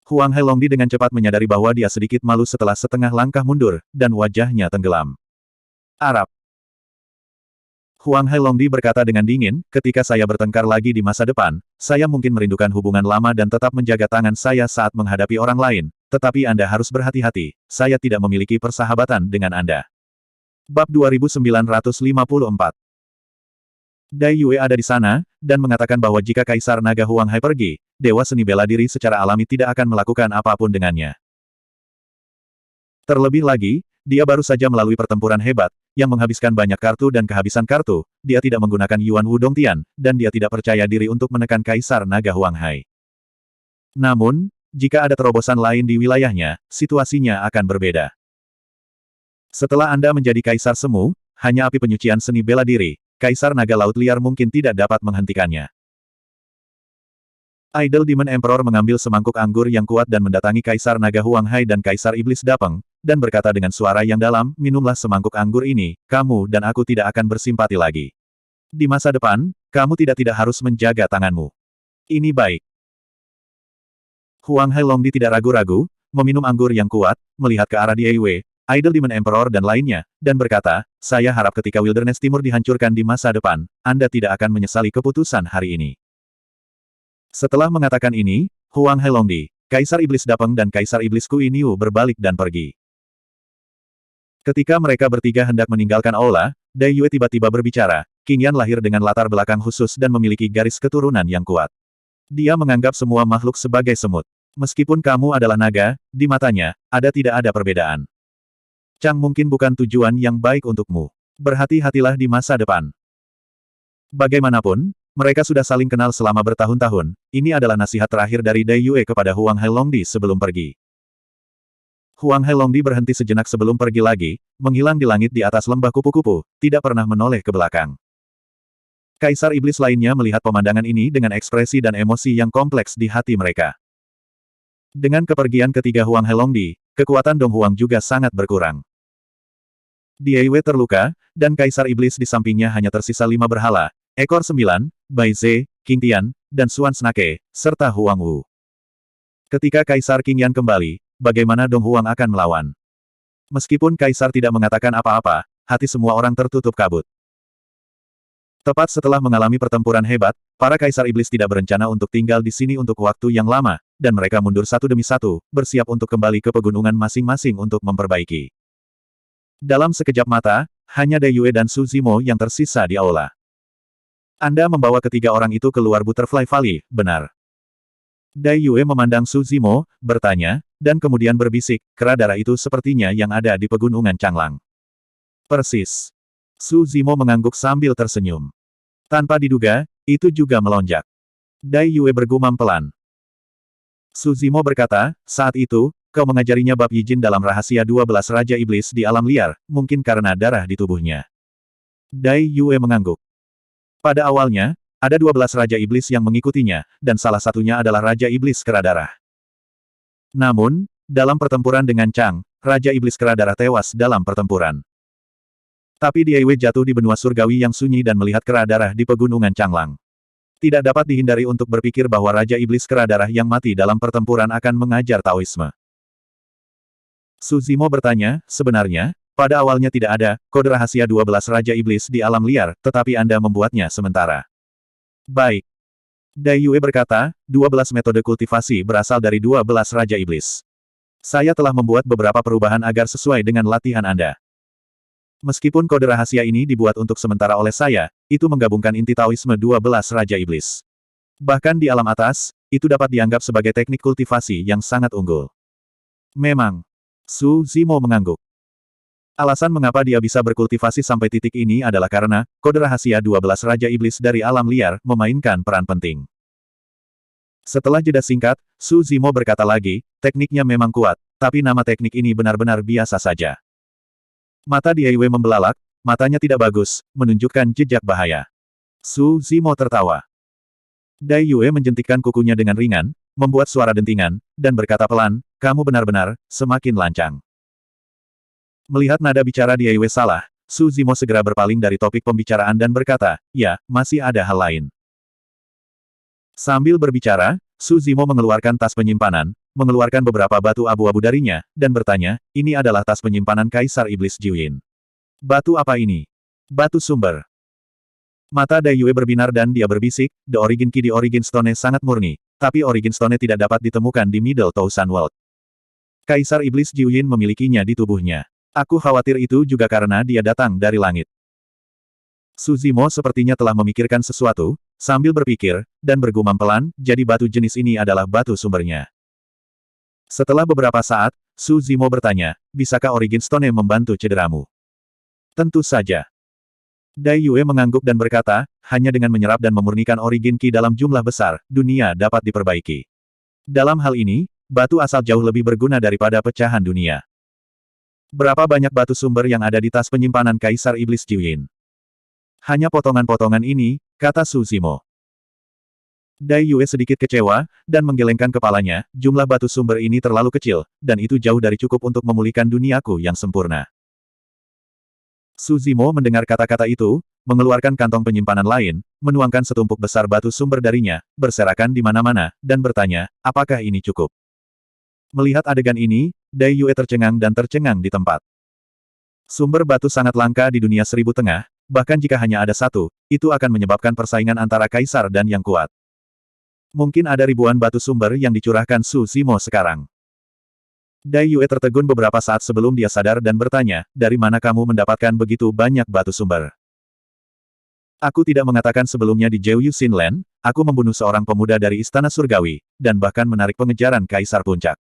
Huang Hailongdi dengan cepat menyadari bahwa dia sedikit malu setelah setengah langkah mundur, dan wajahnya tenggelam. Arab. Huang Hailongdi berkata dengan dingin, ketika saya bertengkar lagi di masa depan, saya mungkin merindukan hubungan lama dan tetap menjaga tangan saya saat menghadapi orang lain, tetapi Anda harus berhati-hati, saya tidak memiliki persahabatan dengan Anda. Bab 2954. Dai Yue ada di sana, dan mengatakan bahwa jika Kaisar Naga Huang Hai pergi, Dewa Seni Bela Diri secara alami tidak akan melakukan apapun dengannya. Terlebih lagi, dia baru saja melalui pertempuran hebat, yang menghabiskan banyak kartu dan kehabisan kartu, dia tidak menggunakan Yuan Wudong Tian, dan dia tidak percaya diri untuk menekan Kaisar Naga Huang Hai. Namun, jika ada terobosan lain di wilayahnya, situasinya akan berbeda. Setelah Anda menjadi Kaisar Semu, hanya api penyucian seni bela diri, Kaisar Naga Laut Liar mungkin tidak dapat menghentikannya. Idol Demon Emperor mengambil semangkuk anggur yang kuat dan mendatangi Kaisar Naga Huang Hai dan Kaisar Iblis Dapeng, dan berkata dengan suara yang dalam, minumlah semangkuk anggur ini, kamu dan aku tidak akan bersimpati lagi. Di masa depan, kamu tidak harus menjaga tanganmu. Ini baik. Huang Hailongdi tidak ragu-ragu, meminum anggur yang kuat, melihat ke arah Dai Yue, Idol Demon Emperor dan lainnya, dan berkata, saya harap ketika Wilderness Timur dihancurkan di masa depan, Anda tidak akan menyesali keputusan hari ini. Setelah mengatakan ini, Huang Hailongdi, Kaisar Iblis Dapeng dan Kaisar Iblis Kui Niu berbalik dan pergi. Ketika mereka bertiga hendak meninggalkan aula, Dai Yue tiba-tiba berbicara, Qing Yan lahir dengan latar belakang khusus dan memiliki garis keturunan yang kuat. Dia menganggap semua makhluk sebagai semut. Meskipun kamu adalah naga, di matanya, tidak ada perbedaan. Chang mungkin bukan tujuan yang baik untukmu. Berhati-hatilah di masa depan. Bagaimanapun, mereka sudah saling kenal selama bertahun-tahun, ini adalah nasihat terakhir dari Dai Yue kepada Huang Hailongdi sebelum pergi. Huang Hailongdi berhenti sejenak sebelum pergi lagi, menghilang di langit di atas lembah kupu-kupu, tidak pernah menoleh ke belakang. Kaisar Iblis lainnya melihat pemandangan ini dengan ekspresi dan emosi yang kompleks di hati mereka. Dengan kepergian ketiga Huang Hailongdi, kekuatan Dong Huang juga sangat berkurang. Dai Yue terluka, dan Kaisar Iblis di sampingnya hanya tersisa 5 berhala, Ekor 9, Bai Ze, Qing Tian, dan Xuan Snake, serta Huang Wu. Ketika Kaisar Qing Yan kembali, bagaimana Dong Huang akan melawan? Meskipun Kaisar tidak mengatakan apa-apa, hati semua orang tertutup kabut. Tepat setelah mengalami pertempuran hebat, para Kaisar Iblis tidak berencana untuk tinggal di sini untuk waktu yang lama, dan mereka mundur satu demi satu, bersiap untuk kembali ke pegunungan masing-masing untuk memperbaiki. Dalam sekejap mata, hanya Dai Yue dan Su Zimo yang tersisa di aula. Anda membawa ketiga orang itu keluar Butterfly Valley, benar? Dai Yue memandang Su Zimo, bertanya, dan kemudian berbisik, kera darah itu sepertinya yang ada di pegunungan Changlang. Persis. Su Zimo mengangguk sambil tersenyum. Tanpa diduga, itu juga melonjak. Dai Yue bergumam pelan. Su Zimo berkata, saat itu, kau mengajarinya bab Yijin dalam rahasia 12 Raja Iblis di alam liar, mungkin karena darah di tubuhnya. Dai Yue mengangguk. Pada awalnya, ada 12 Raja Iblis yang mengikutinya, dan salah satunya adalah Raja Iblis Kera Darah. Namun, dalam pertempuran dengan Chang, Raja Iblis Kera Darah tewas dalam pertempuran. Tapi Dai Yue jatuh di benua surgawi yang sunyi dan melihat kera darah di pegunungan Changlang. Tidak dapat dihindari untuk berpikir bahwa Raja Iblis Kera Darah yang mati dalam pertempuran akan mengajar Taoisme. Su Zimo bertanya, sebenarnya, pada awalnya tidak ada kode rahasia 12 Raja Iblis di alam liar, tetapi Anda membuatnya sementara. Baik. Dai Yue berkata, 12 metode kultivasi berasal dari 12 Raja Iblis. Saya telah membuat beberapa perubahan agar sesuai dengan latihan Anda. Meskipun kode rahasia ini dibuat untuk sementara oleh saya, itu menggabungkan inti Taoisme 12 Raja Iblis. Bahkan di alam atas, itu dapat dianggap sebagai teknik kultivasi yang sangat unggul. Memang. Su Zimo mengangguk. Alasan mengapa dia bisa berkultivasi sampai titik ini adalah karena, kode rahasia 12 Raja Iblis dari alam liar, memainkan peran penting. Setelah jeda singkat, Su Zimo berkata lagi, tekniknya memang kuat, tapi nama teknik ini benar-benar biasa saja. Mata Dai Wei membelalak, matanya tidak bagus, menunjukkan jejak bahaya. Su Zimo tertawa. Dai Yue menjentikkan kukunya dengan ringan, membuat suara dentingan, dan berkata pelan, kamu benar-benar, semakin lancang. Melihat nada bicara Dai Wei salah, Su Zimo segera berpaling dari topik pembicaraan dan berkata, ya, masih ada hal lain. Sambil berbicara, Su Zimo mengeluarkan tas penyimpanan, mengeluarkan beberapa batu abu-abu darinya, dan bertanya, ini adalah tas penyimpanan Kaisar Iblis Jiuyin. Batu apa ini? Batu sumber. Mata Dai Yue berbinar dan dia berbisik, The Origin Key di Origin Stone sangat murni, tapi Origin Stone tidak dapat ditemukan di Middle Thousand World. Kaisar Iblis Jiuyin memilikinya di tubuhnya. Aku khawatir itu juga karena dia datang dari langit. Su Zimo sepertinya telah memikirkan sesuatu, sambil berpikir, dan bergumam pelan, jadi batu jenis ini adalah batu sumbernya. Setelah beberapa saat, Su Zimo bertanya, bisakah Origin Stone membantu cederamu? Tentu saja. Dai Yue mengangguk dan berkata, hanya dengan menyerap dan memurnikan Origin Key dalam jumlah besar, dunia dapat diperbaiki. Dalam hal ini, batu asal jauh lebih berguna daripada pecahan dunia. Berapa banyak batu sumber yang ada di tas penyimpanan Kaisar Iblis Jiuyin? Hanya potongan-potongan ini, kata Su Zimo. Dai Yue sedikit kecewa, dan menggelengkan kepalanya, jumlah batu sumber ini terlalu kecil, dan itu jauh dari cukup untuk memulihkan duniaku yang sempurna. Su Zimo mendengar kata-kata itu, mengeluarkan kantong penyimpanan lain, menuangkan setumpuk besar batu sumber darinya, berserakan di mana-mana, dan bertanya, apakah ini cukup? Melihat adegan ini, Dai Yue tercengang dan tercengang di tempat. Sumber batu sangat langka di dunia Seribu Tengah, bahkan jika hanya ada satu, itu akan menyebabkan persaingan antara kaisar dan yang kuat. Mungkin ada ribuan batu sumber yang dicurahkan Su Zimo sekarang. Dai Yue tertegun beberapa saat sebelum dia sadar dan bertanya, dari mana kamu mendapatkan begitu banyak batu sumber? Aku tidak mengatakan sebelumnya di Jeoyu Xinland, aku membunuh seorang pemuda dari Istana Surgawi, dan bahkan menarik pengejaran Kaisar Puncak.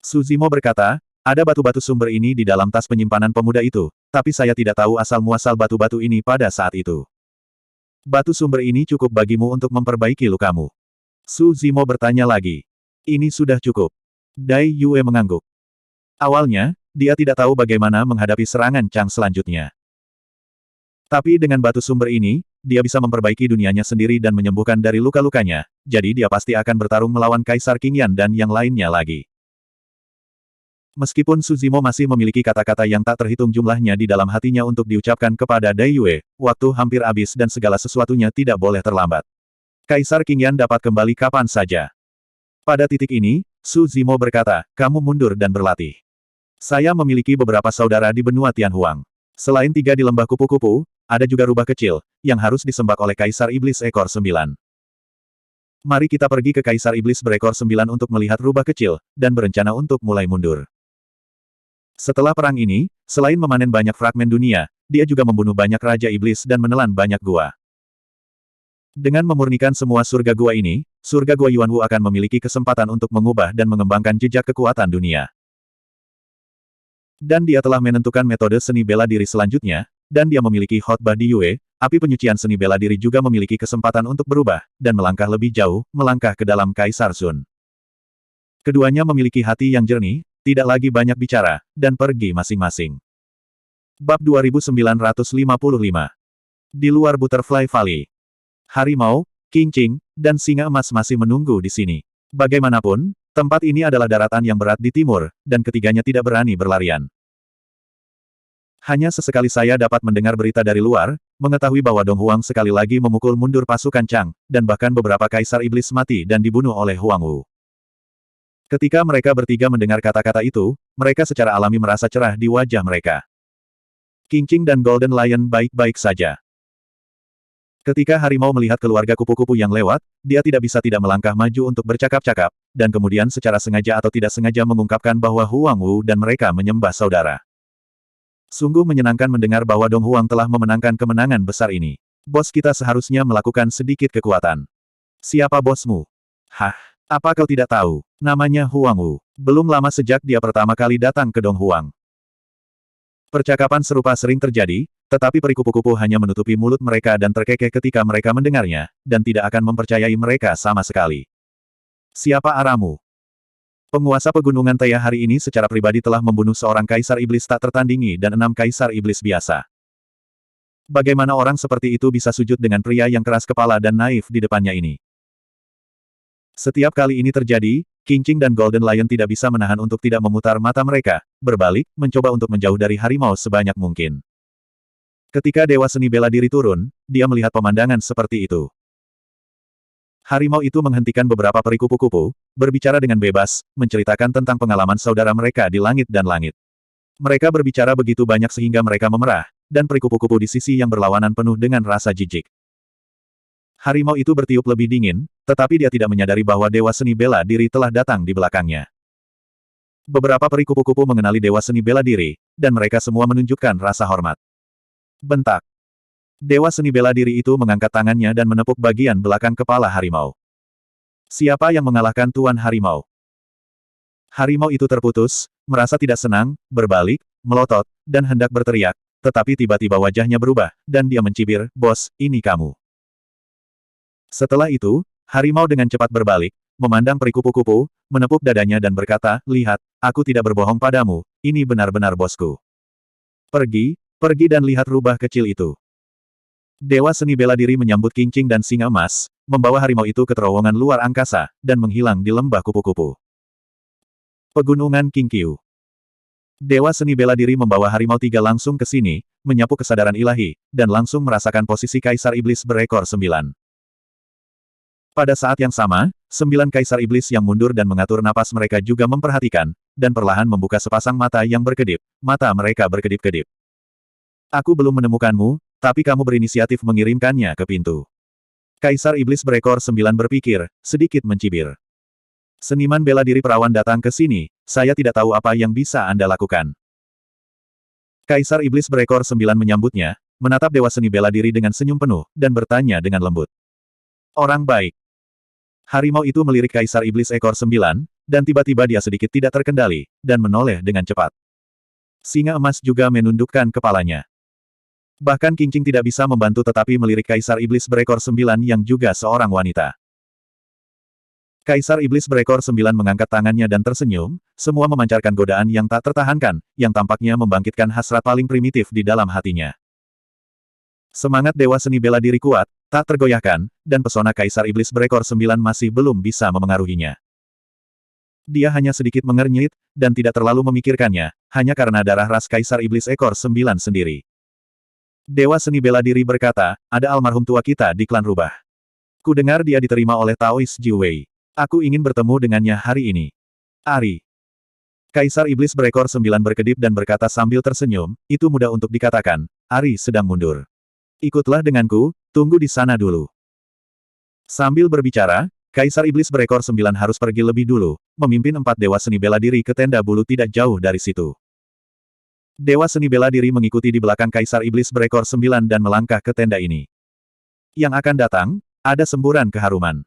Su Zimo berkata, ada batu-batu sumber ini di dalam tas penyimpanan pemuda itu, tapi saya tidak tahu asal-muasal batu-batu ini pada saat itu. Batu sumber ini cukup bagimu untuk memperbaiki lukamu. Su Zimo bertanya lagi. Ini sudah cukup. Dai Yue mengangguk. Awalnya, dia tidak tahu bagaimana menghadapi serangan Chang selanjutnya. Tapi dengan batu sumber ini, dia bisa memperbaiki dunianya sendiri dan menyembuhkan dari luka-lukanya, jadi dia pasti akan bertarung melawan Kaisar Qingyan dan yang lainnya lagi. Meskipun Su Zimo masih memiliki kata-kata yang tak terhitung jumlahnya di dalam hatinya untuk diucapkan kepada Dai Yue, waktu hampir habis dan segala sesuatunya tidak boleh terlambat. Kaisar Qingyan dapat kembali kapan saja. Pada titik ini, Su Zimo berkata, kamu mundur dan berlatih. Saya memiliki beberapa saudara di benua Tianhuang. Selain 3 di lembah kupu-kupu, ada juga rubah kecil, yang harus disembah oleh Kaisar Iblis ekor 9. Mari kita pergi ke Kaisar Iblis berekor 9 untuk melihat rubah kecil, dan berencana untuk mulai mundur. Setelah perang ini, selain memanen banyak fragmen dunia, dia juga membunuh banyak Raja Iblis dan menelan banyak gua. Dengan memurnikan semua surga gua ini, surga gua Yuanwu akan memiliki kesempatan untuk mengubah dan mengembangkan jejak kekuatan dunia. Dan dia telah menentukan metode seni bela diri selanjutnya, dan dia memiliki khotbah di Yue, api penyucian seni bela diri juga memiliki kesempatan untuk berubah, dan melangkah lebih jauh, melangkah ke dalam Kaisar Sun. Keduanya memiliki hati yang jernih, tidak lagi banyak bicara, dan pergi masing-masing. Bab 2955. Di luar Butterfly Valley. Harimau, Qingqing, dan singa emas masih menunggu di sini. Bagaimanapun, tempat ini adalah daratan yang berat di timur, dan ketiganya tidak berani berlarian. Hanya sesekali saya dapat mendengar berita dari luar, mengetahui bahwa Dong Huang sekali lagi memukul mundur pasukan Chang, dan bahkan beberapa kaisar iblis mati dan dibunuh oleh Huang Wu. Ketika mereka bertiga mendengar kata-kata itu, mereka secara alami merasa cerah di wajah mereka. Qingqing dan Golden Lion baik-baik saja. Ketika harimau melihat keluarga kupu-kupu yang lewat, dia tidak bisa tidak melangkah maju untuk bercakap-cakap, dan kemudian secara sengaja atau tidak sengaja mengungkapkan bahwa Huang Wu dan mereka menyembah saudara. Sungguh menyenangkan mendengar bahwa Dong Huang telah memenangkan kemenangan besar ini. Bos kita seharusnya melakukan sedikit kekuatan. Siapa bosmu? Hah? Apa kau tidak tahu? Namanya Huang Wu. Belum lama sejak dia pertama kali datang ke Dong Huang. Percakapan serupa sering terjadi, Tetapi peri kupu-kupu hanya menutupi mulut mereka dan terkekeh ketika mereka mendengarnya, dan tidak akan mempercayai mereka sama sekali. Siapa aramu? Penguasa pegunungan Taya hari ini secara pribadi telah membunuh seorang kaisar iblis tak tertandingi dan 6 kaisar iblis biasa. Bagaimana orang seperti itu bisa sujud dengan pria yang keras kepala dan naif di depannya ini? Setiap kali ini terjadi, Qingqing dan Golden Lion tidak bisa menahan untuk tidak memutar mata mereka, berbalik, mencoba untuk menjauh dari harimau sebanyak mungkin. Ketika Dewa Seni Bela Diri turun, dia melihat pemandangan seperti itu. Harimau itu menghentikan beberapa peri kupu-kupu, berbicara dengan bebas, menceritakan tentang pengalaman saudara mereka di langit dan langit. Mereka berbicara begitu banyak sehingga mereka memerah, dan peri kupu-kupu di sisi yang berlawanan penuh dengan rasa jijik. Harimau itu bertiup lebih dingin, tetapi dia tidak menyadari bahwa Dewa Seni Bela Diri telah datang di belakangnya. Beberapa peri kupu-kupu mengenali Dewa Seni Bela Diri, dan mereka semua menunjukkan rasa hormat. Bentak. Dewa Seni Bela Diri itu mengangkat tangannya dan menepuk bagian belakang kepala harimau. Siapa yang mengalahkan Tuan Harimau? Harimau itu terputus, merasa tidak senang, berbalik, melotot, dan hendak berteriak, tetapi tiba-tiba wajahnya berubah, dan dia mencibir, "Bos, ini kamu." Setelah itu, harimau dengan cepat berbalik, memandang peri kupu-kupu, menepuk dadanya dan berkata, "Lihat, aku tidak berbohong padamu, ini benar-benar bosku. Pergi, pergi dan lihat rubah kecil itu." Dewa Seni Bela Diri menyambut Qingqing dan Singa Emas, membawa harimau itu ke terowongan luar angkasa, dan menghilang di lembah kupu-kupu. Pegunungan Qingqiu. Dewa Seni Bela Diri membawa harimau 3 langsung ke sini, menyapu kesadaran ilahi, dan langsung merasakan posisi Kaisar Iblis berekor 9. Pada saat yang sama, 9 Kaisar Iblis yang mundur dan mengatur napas mereka juga memperhatikan, dan perlahan membuka sepasang mata yang berkedip, mata mereka berkedip-kedip. "Aku belum menemukanmu, tapi kamu berinisiatif mengirimkannya ke pintu." Kaisar Iblis berekor 9 berpikir, sedikit mencibir. "Seniman bela diri perawan datang ke sini, saya tidak tahu apa yang bisa Anda lakukan." Kaisar Iblis berekor 9 menyambutnya, menatap Dewa Seni Bela Diri dengan senyum penuh, dan bertanya dengan lembut. "Orang baik." Harimau itu melirik Kaisar Iblis ekor 9, dan tiba-tiba dia sedikit tidak terkendali, dan menoleh dengan cepat. Singa Emas juga menundukkan kepalanya. Bahkan Qingqing tidak bisa membantu tetapi melirik Kaisar Iblis berekor 9 yang juga seorang wanita. Kaisar Iblis berekor 9 mengangkat tangannya dan tersenyum, semua memancarkan godaan yang tak tertahankan, yang tampaknya membangkitkan hasrat paling primitif di dalam hatinya. Semangat Dewa Seni Bela Diri kuat, tak tergoyahkan, dan pesona Kaisar Iblis berekor 9 masih belum bisa memengaruhinya. Dia hanya sedikit mengernyit, dan tidak terlalu memikirkannya, hanya karena darah ras Kaisar Iblis ekor 9 sendiri. Dewa Seni Bela Diri berkata, "Ada almarhum tua kita di klan rubah. Ku dengar dia diterima oleh Taois Jiwei. Aku ingin bertemu dengannya hari ini. Ari." Kaisar Iblis berekor 9 berkedip dan berkata sambil tersenyum, "Itu mudah untuk dikatakan, Ari sedang mundur. Ikutlah denganku, tunggu di sana dulu." Sambil berbicara, Kaisar Iblis berekor 9 harus pergi lebih dulu, memimpin 4 Dewa Seni Bela Diri ke tenda bulu tidak jauh dari situ. Dewa Seni Bela Diri mengikuti di belakang Kaisar Iblis berekor 9 dan melangkah ke tenda ini. Yang akan datang, ada semburan keharuman.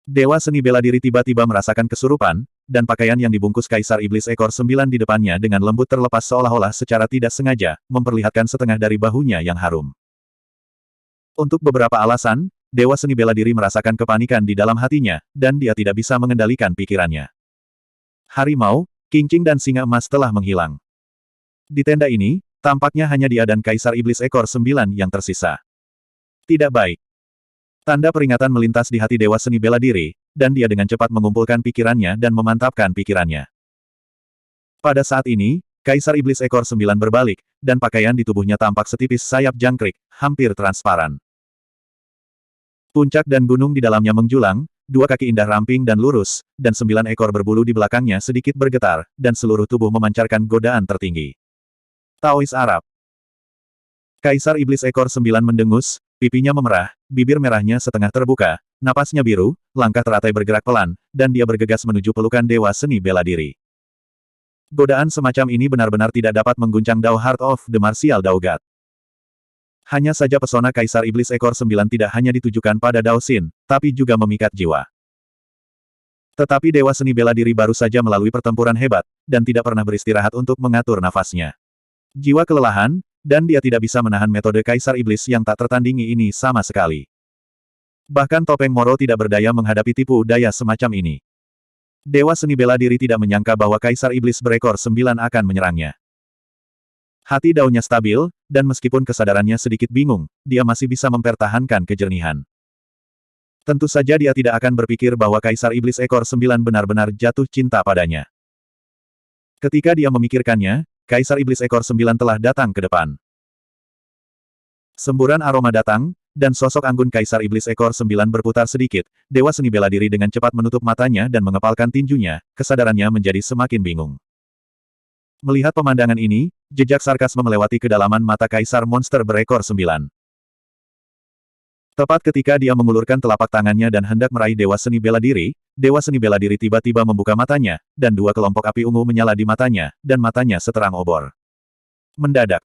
Dewa Seni Bela Diri tiba-tiba merasakan kesurupan, dan pakaian yang dibungkus Kaisar Iblis ekor 9 di depannya dengan lembut terlepas seolah-olah secara tidak sengaja, memperlihatkan setengah dari bahunya yang harum. Untuk beberapa alasan, Dewa Seni Bela Diri merasakan kepanikan di dalam hatinya, dan dia tidak bisa mengendalikan pikirannya. Harimau, Qingqing dan Singa Emas telah menghilang. Di tenda ini, tampaknya hanya dia dan Kaisar Iblis ekor 9 yang tersisa. Tidak baik. Tanda peringatan melintas di hati Dewa Seni Bela Diri, dan dia dengan cepat mengumpulkan pikirannya dan memantapkan pikirannya. Pada saat ini, Kaisar Iblis ekor 9 berbalik, dan pakaian di tubuhnya tampak setipis sayap jangkrik, hampir transparan. Puncak dan gunung di dalamnya menjulang, 2 kaki indah ramping dan lurus, dan 9 ekor berbulu di belakangnya sedikit bergetar, dan seluruh tubuh memancarkan godaan tertinggi. Taois Arab. Kaisar Iblis ekor 9 mendengus, pipinya memerah, bibir merahnya setengah terbuka, napasnya biru, langkah teratai bergerak pelan, dan dia bergegas menuju pelukan Dewa Seni Bela Diri. Godaan semacam ini benar-benar tidak dapat mengguncang Dao Heart of the Martial Dao God. Hanya saja pesona Kaisar Iblis ekor 9 tidak hanya ditujukan pada Dao Xin, tapi juga memikat jiwa. Tetapi Dewa Seni Bela Diri baru saja melalui pertempuran hebat, dan tidak pernah beristirahat untuk mengatur nafasnya. Jiwa kelelahan, dan dia tidak bisa menahan metode Kaisar Iblis yang tak tertandingi ini sama sekali. Bahkan topeng Moro tidak berdaya menghadapi tipu daya semacam ini. Dewa Seni Bela Diri tidak menyangka bahwa Kaisar Iblis berekor 9 akan menyerangnya. Hati daunnya stabil, dan meskipun kesadarannya sedikit bingung, dia masih bisa mempertahankan kejernihan. Tentu saja dia tidak akan berpikir bahwa Kaisar Iblis ekor 9 benar-benar jatuh cinta padanya. Ketika dia memikirkannya, Kaisar Iblis ekor 9 telah datang ke depan. Semburan aroma datang, dan sosok anggun Kaisar Iblis ekor 9 berputar sedikit. Dewa Seni Bela Diri dengan cepat menutup matanya dan mengepalkan tinjunya, kesadarannya menjadi semakin bingung. Melihat pemandangan ini, jejak sarkasme melewati kedalaman mata Kaisar Monster berekor 9. Tepat ketika dia mengulurkan telapak tangannya dan hendak meraih Dewa Seni Bela Diri, Dewa Seni Bela Diri tiba-tiba membuka matanya, dan dua kelompok api ungu menyala di matanya, dan matanya seterang obor. Mendadak,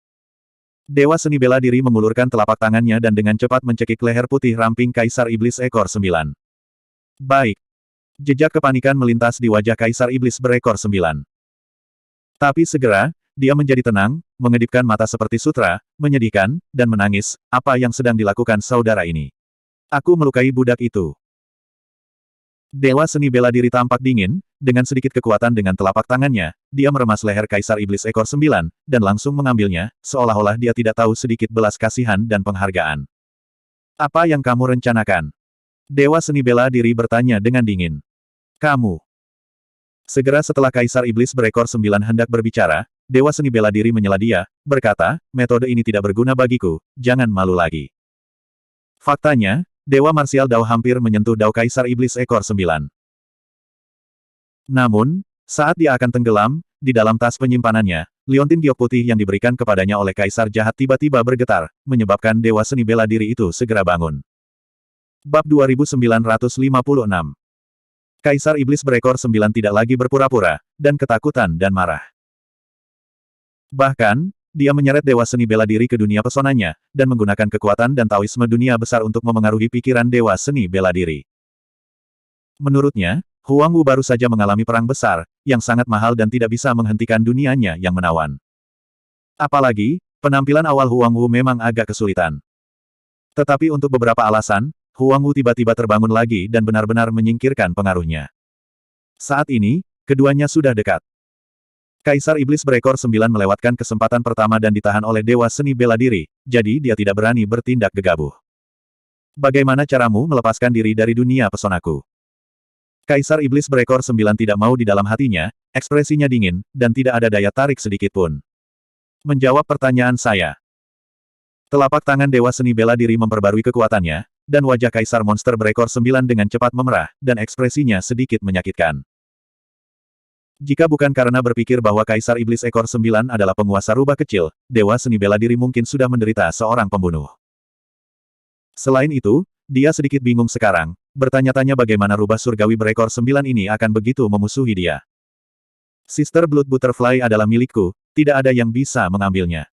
Dewa Seni Bela Diri mengulurkan telapak tangannya dan dengan cepat mencekik leher putih ramping Kaisar Iblis ekor 9. Baik. Jejak kepanikan melintas di wajah Kaisar Iblis berekor 9. Tapi segera, dia menjadi tenang, mengedipkan mata seperti sutra, menyedihkan, dan menangis. Apa yang sedang dilakukan saudara ini? Aku melukai budak itu. Dewa Seni Bela Diri tampak dingin, dengan sedikit kekuatan dengan telapak tangannya, dia meremas leher Kaisar Iblis ekor 9, dan langsung mengambilnya, seolah-olah dia tidak tahu sedikit belas kasihan dan penghargaan. Apa yang kamu rencanakan? Dewa Seni Bela Diri bertanya dengan dingin. Kamu. Segera setelah Kaisar Iblis berekor 9 hendak berbicara, Dewa Seni Bela Diri menyela dia, berkata, metode ini tidak berguna bagiku, jangan malu lagi. Faktanya, Dewa Marsial Dao hampir menyentuh dao Kaisar Iblis ekor 9. Namun, saat dia akan tenggelam, di dalam tas penyimpanannya, liontin giok putih yang diberikan kepadanya oleh Kaisar Jahat tiba-tiba bergetar, menyebabkan Dewa Seni Bela Diri itu segera bangun. Bab 2956. Kaisar Iblis berekor 9 tidak lagi berpura-pura, dan ketakutan dan marah. Bahkan, dia menyeret Dewa Seni Bela Diri ke dunia pesonanya, dan menggunakan kekuatan dan taoisme dunia besar untuk memengaruhi pikiran Dewa Seni Bela Diri. Menurutnya, Huang Wu baru saja mengalami perang besar, yang sangat mahal dan tidak bisa menghentikan dunianya yang menawan. Apalagi, penampilan awal Huang Wu memang agak kesulitan. Tetapi untuk beberapa alasan, Huang Wu tiba-tiba terbangun lagi dan benar-benar menyingkirkan pengaruhnya. Saat ini, keduanya sudah dekat. Kaisar Iblis berekor 9 melewatkan kesempatan pertama dan ditahan oleh Dewa Seni Bela Diri, jadi dia tidak berani bertindak gegabah. Bagaimana caramu melepaskan diri dari dunia pesonaku? Kaisar Iblis berekor 9 tidak mau di dalam hatinya, ekspresinya dingin, dan tidak ada daya tarik sedikit pun. Menjawab pertanyaan saya. Telapak tangan Dewa Seni Bela Diri memperbarui kekuatannya, dan wajah Kaisar Monster berekor 9 dengan cepat memerah, dan ekspresinya sedikit menyakitkan. Jika bukan karena berpikir bahwa Kaisar Iblis ekor 9 adalah penguasa rubah kecil, Dewa Seni Bela Diri mungkin sudah menderita seorang pembunuh. Selain itu, dia sedikit bingung sekarang, bertanya-tanya bagaimana rubah surgawi berekor 9 ini akan begitu memusuhi dia. Sister Blood Butterfly adalah milikku, tidak ada yang bisa mengambilnya.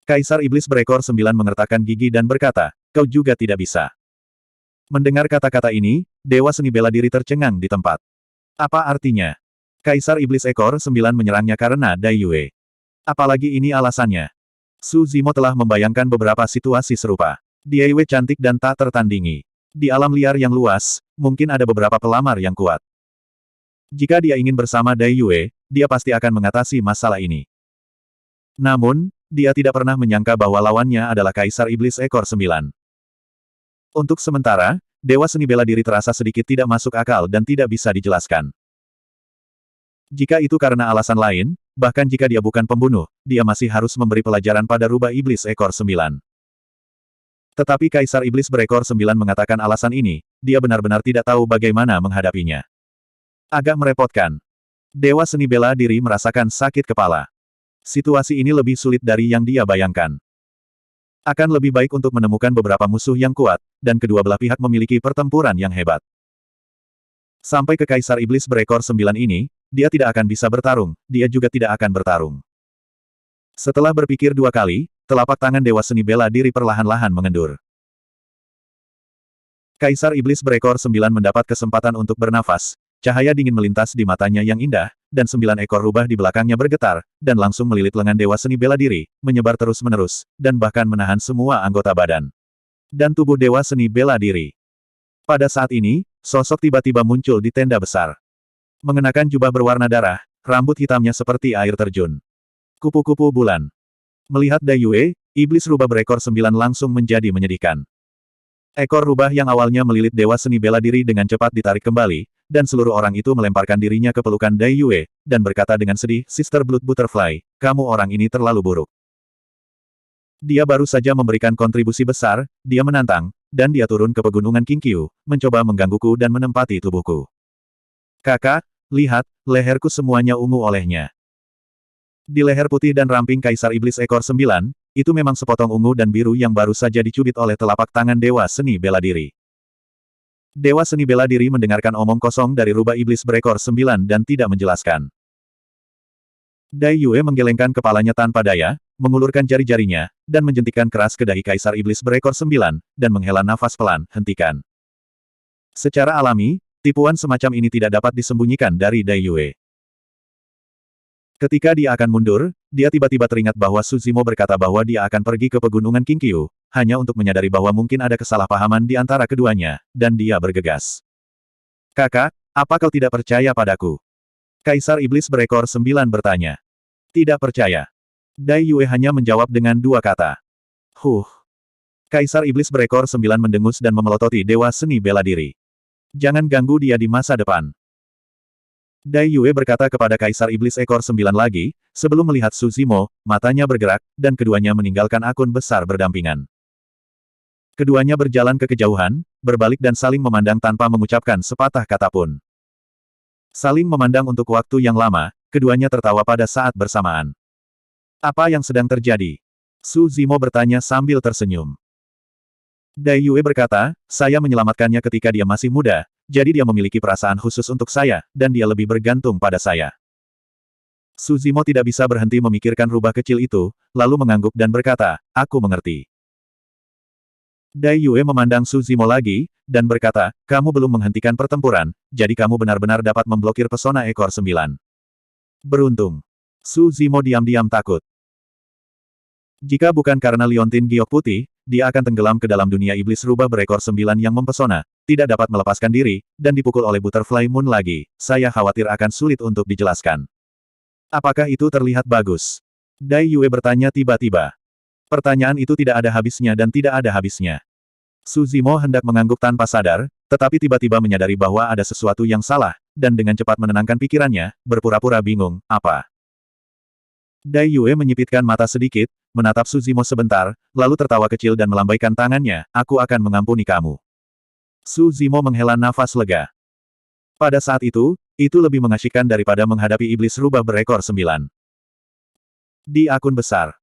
Kaisar Iblis berekor 9 mengertakkan gigi dan berkata, kau juga tidak bisa. Mendengar kata-kata ini, Dewa Seni Bela Diri tercengang di tempat. Apa artinya? Kaisar Iblis ekor 9 menyerangnya karena Dai Yue. Apalagi ini alasannya. Su Zimo telah membayangkan beberapa situasi serupa. Dai Yue cantik dan tak tertandingi. Di alam liar yang luas, mungkin ada beberapa pelamar yang kuat. Jika dia ingin bersama Dai Yue, dia pasti akan mengatasi masalah ini. Namun, dia tidak pernah menyangka bahwa lawannya adalah Kaisar Iblis ekor 9. Untuk sementara, Dewa Seni Bela Diri terasa sedikit tidak masuk akal dan tidak bisa dijelaskan. Jika itu karena alasan lain, bahkan jika dia bukan pembunuh, dia masih harus memberi pelajaran pada rubah iblis ekor 9. Tetapi Kaisar Iblis berekor 9 mengatakan alasan ini, dia benar-benar tidak tahu bagaimana menghadapinya. Agak merepotkan. Dewa Seni Bela Diri merasakan sakit kepala. Situasi ini lebih sulit dari yang dia bayangkan. Akan lebih baik untuk menemukan beberapa musuh yang kuat, dan kedua belah pihak memiliki pertempuran yang hebat. Sampai ke Kaisar Iblis berekor 9 ini, dia tidak akan bisa bertarung, dia juga tidak akan bertarung. Setelah berpikir dua kali, telapak tangan Dewa Seni Bela Diri perlahan-lahan mengendur. Kaisar Iblis berekor 9 mendapat kesempatan untuk bernafas, cahaya dingin melintas di matanya yang indah, dan 9 ekor rubah di belakangnya bergetar, dan langsung melilit lengan Dewa Seni Bela Diri, menyebar terus-menerus, dan bahkan menahan semua anggota badan dan tubuh Dewa Seni Bela Diri. Pada saat ini, sosok tiba-tiba muncul di tenda besar. Mengenakan jubah berwarna darah, rambut hitamnya seperti air terjun. Kupu-kupu bulan. Melihat Dai Yue, iblis rubah berekor 9 langsung menjadi menyedihkan. Ekor rubah yang awalnya melilit Dewa Seni Bela Diri dengan cepat ditarik kembali, dan seluruh orang itu melemparkan dirinya ke pelukan Dai Yue, dan berkata dengan sedih, Sister Blood Butterfly, kamu orang ini terlalu buruk. Dia baru saja memberikan kontribusi besar, dia menantang, dan dia turun ke pegunungan Qingqiu, mencoba menggangguku dan menempati tubuhku. Kakak, lihat, leherku semuanya ungu olehnya. Di leher putih dan ramping Kaisar Iblis ekor 9, itu memang sepotong ungu dan biru yang baru saja dicubit oleh telapak tangan Dewa Seni Bela Diri. Dewa Seni Bela Diri mendengarkan omong kosong dari rubah iblis berekor 9 dan tidak menjelaskan. Dai Yue menggelengkan kepalanya tanpa daya, mengulurkan jari-jarinya, dan menjentikkan keras ke dahi Kaisar Iblis berekor 9, dan menghela nafas pelan, hentikan. Secara alami, tipuan semacam ini tidak dapat disembunyikan dari Dai Yue. Ketika dia akan mundur, dia tiba-tiba teringat bahwa Su Zimo berkata bahwa dia akan pergi ke pegunungan Qingqiu, hanya untuk menyadari bahwa mungkin ada kesalahpahaman di antara keduanya, dan dia bergegas. Kakak, apa kau tidak percaya padaku? Kaisar Iblis berekor 9 bertanya. Tidak percaya. Dai Yue hanya menjawab dengan 2 kata. Kaisar Iblis berekor 9 mendengus dan memelototi Dewa Seni Bela Diri. Jangan ganggu dia di masa depan. Dai Yue berkata kepada Kaisar Iblis ekor 9 lagi, sebelum melihat Su Zimo, matanya bergerak, dan keduanya meninggalkan akun besar berdampingan. Keduanya berjalan ke kejauhan, berbalik dan saling memandang tanpa mengucapkan sepatah kata pun. Saling memandang untuk waktu yang lama, keduanya tertawa pada saat bersamaan. Apa yang sedang terjadi? Su Zimo bertanya sambil tersenyum. Dai Yue berkata, saya menyelamatkannya ketika dia masih muda, jadi dia memiliki perasaan khusus untuk saya, dan dia lebih bergantung pada saya. Su Zimo tidak bisa berhenti memikirkan rubah kecil itu, lalu mengangguk dan berkata, aku mengerti. Dai Yue memandang Su Zimo lagi, dan berkata, kamu belum menghentikan pertempuran, jadi kamu benar-benar dapat memblokir pesona ekor 9. Beruntung. Su Zimo diam-diam takut. Jika bukan karena liontin giok putih, dia akan tenggelam ke dalam dunia iblis rubah berekor 9 yang mempesona, tidak dapat melepaskan diri, dan dipukul oleh Butterfly Moon lagi. Saya khawatir akan sulit untuk dijelaskan. Apakah itu terlihat bagus? Dai Yue bertanya tiba-tiba. Pertanyaan itu tidak ada habisnya dan tidak ada habisnya. Su Zimo hendak mengangguk tanpa sadar, tetapi tiba-tiba menyadari bahwa ada sesuatu yang salah, dan dengan cepat menenangkan pikirannya, berpura-pura bingung, apa? Dai Yue menyipitkan mata sedikit, menatap Su Zimo sebentar, lalu tertawa kecil dan melambaikan tangannya, aku akan mengampuni kamu. Su Zimo menghela nafas lega. Pada saat itu lebih mengasyikkan daripada menghadapi iblis rubah berekor 9. Di akun besar.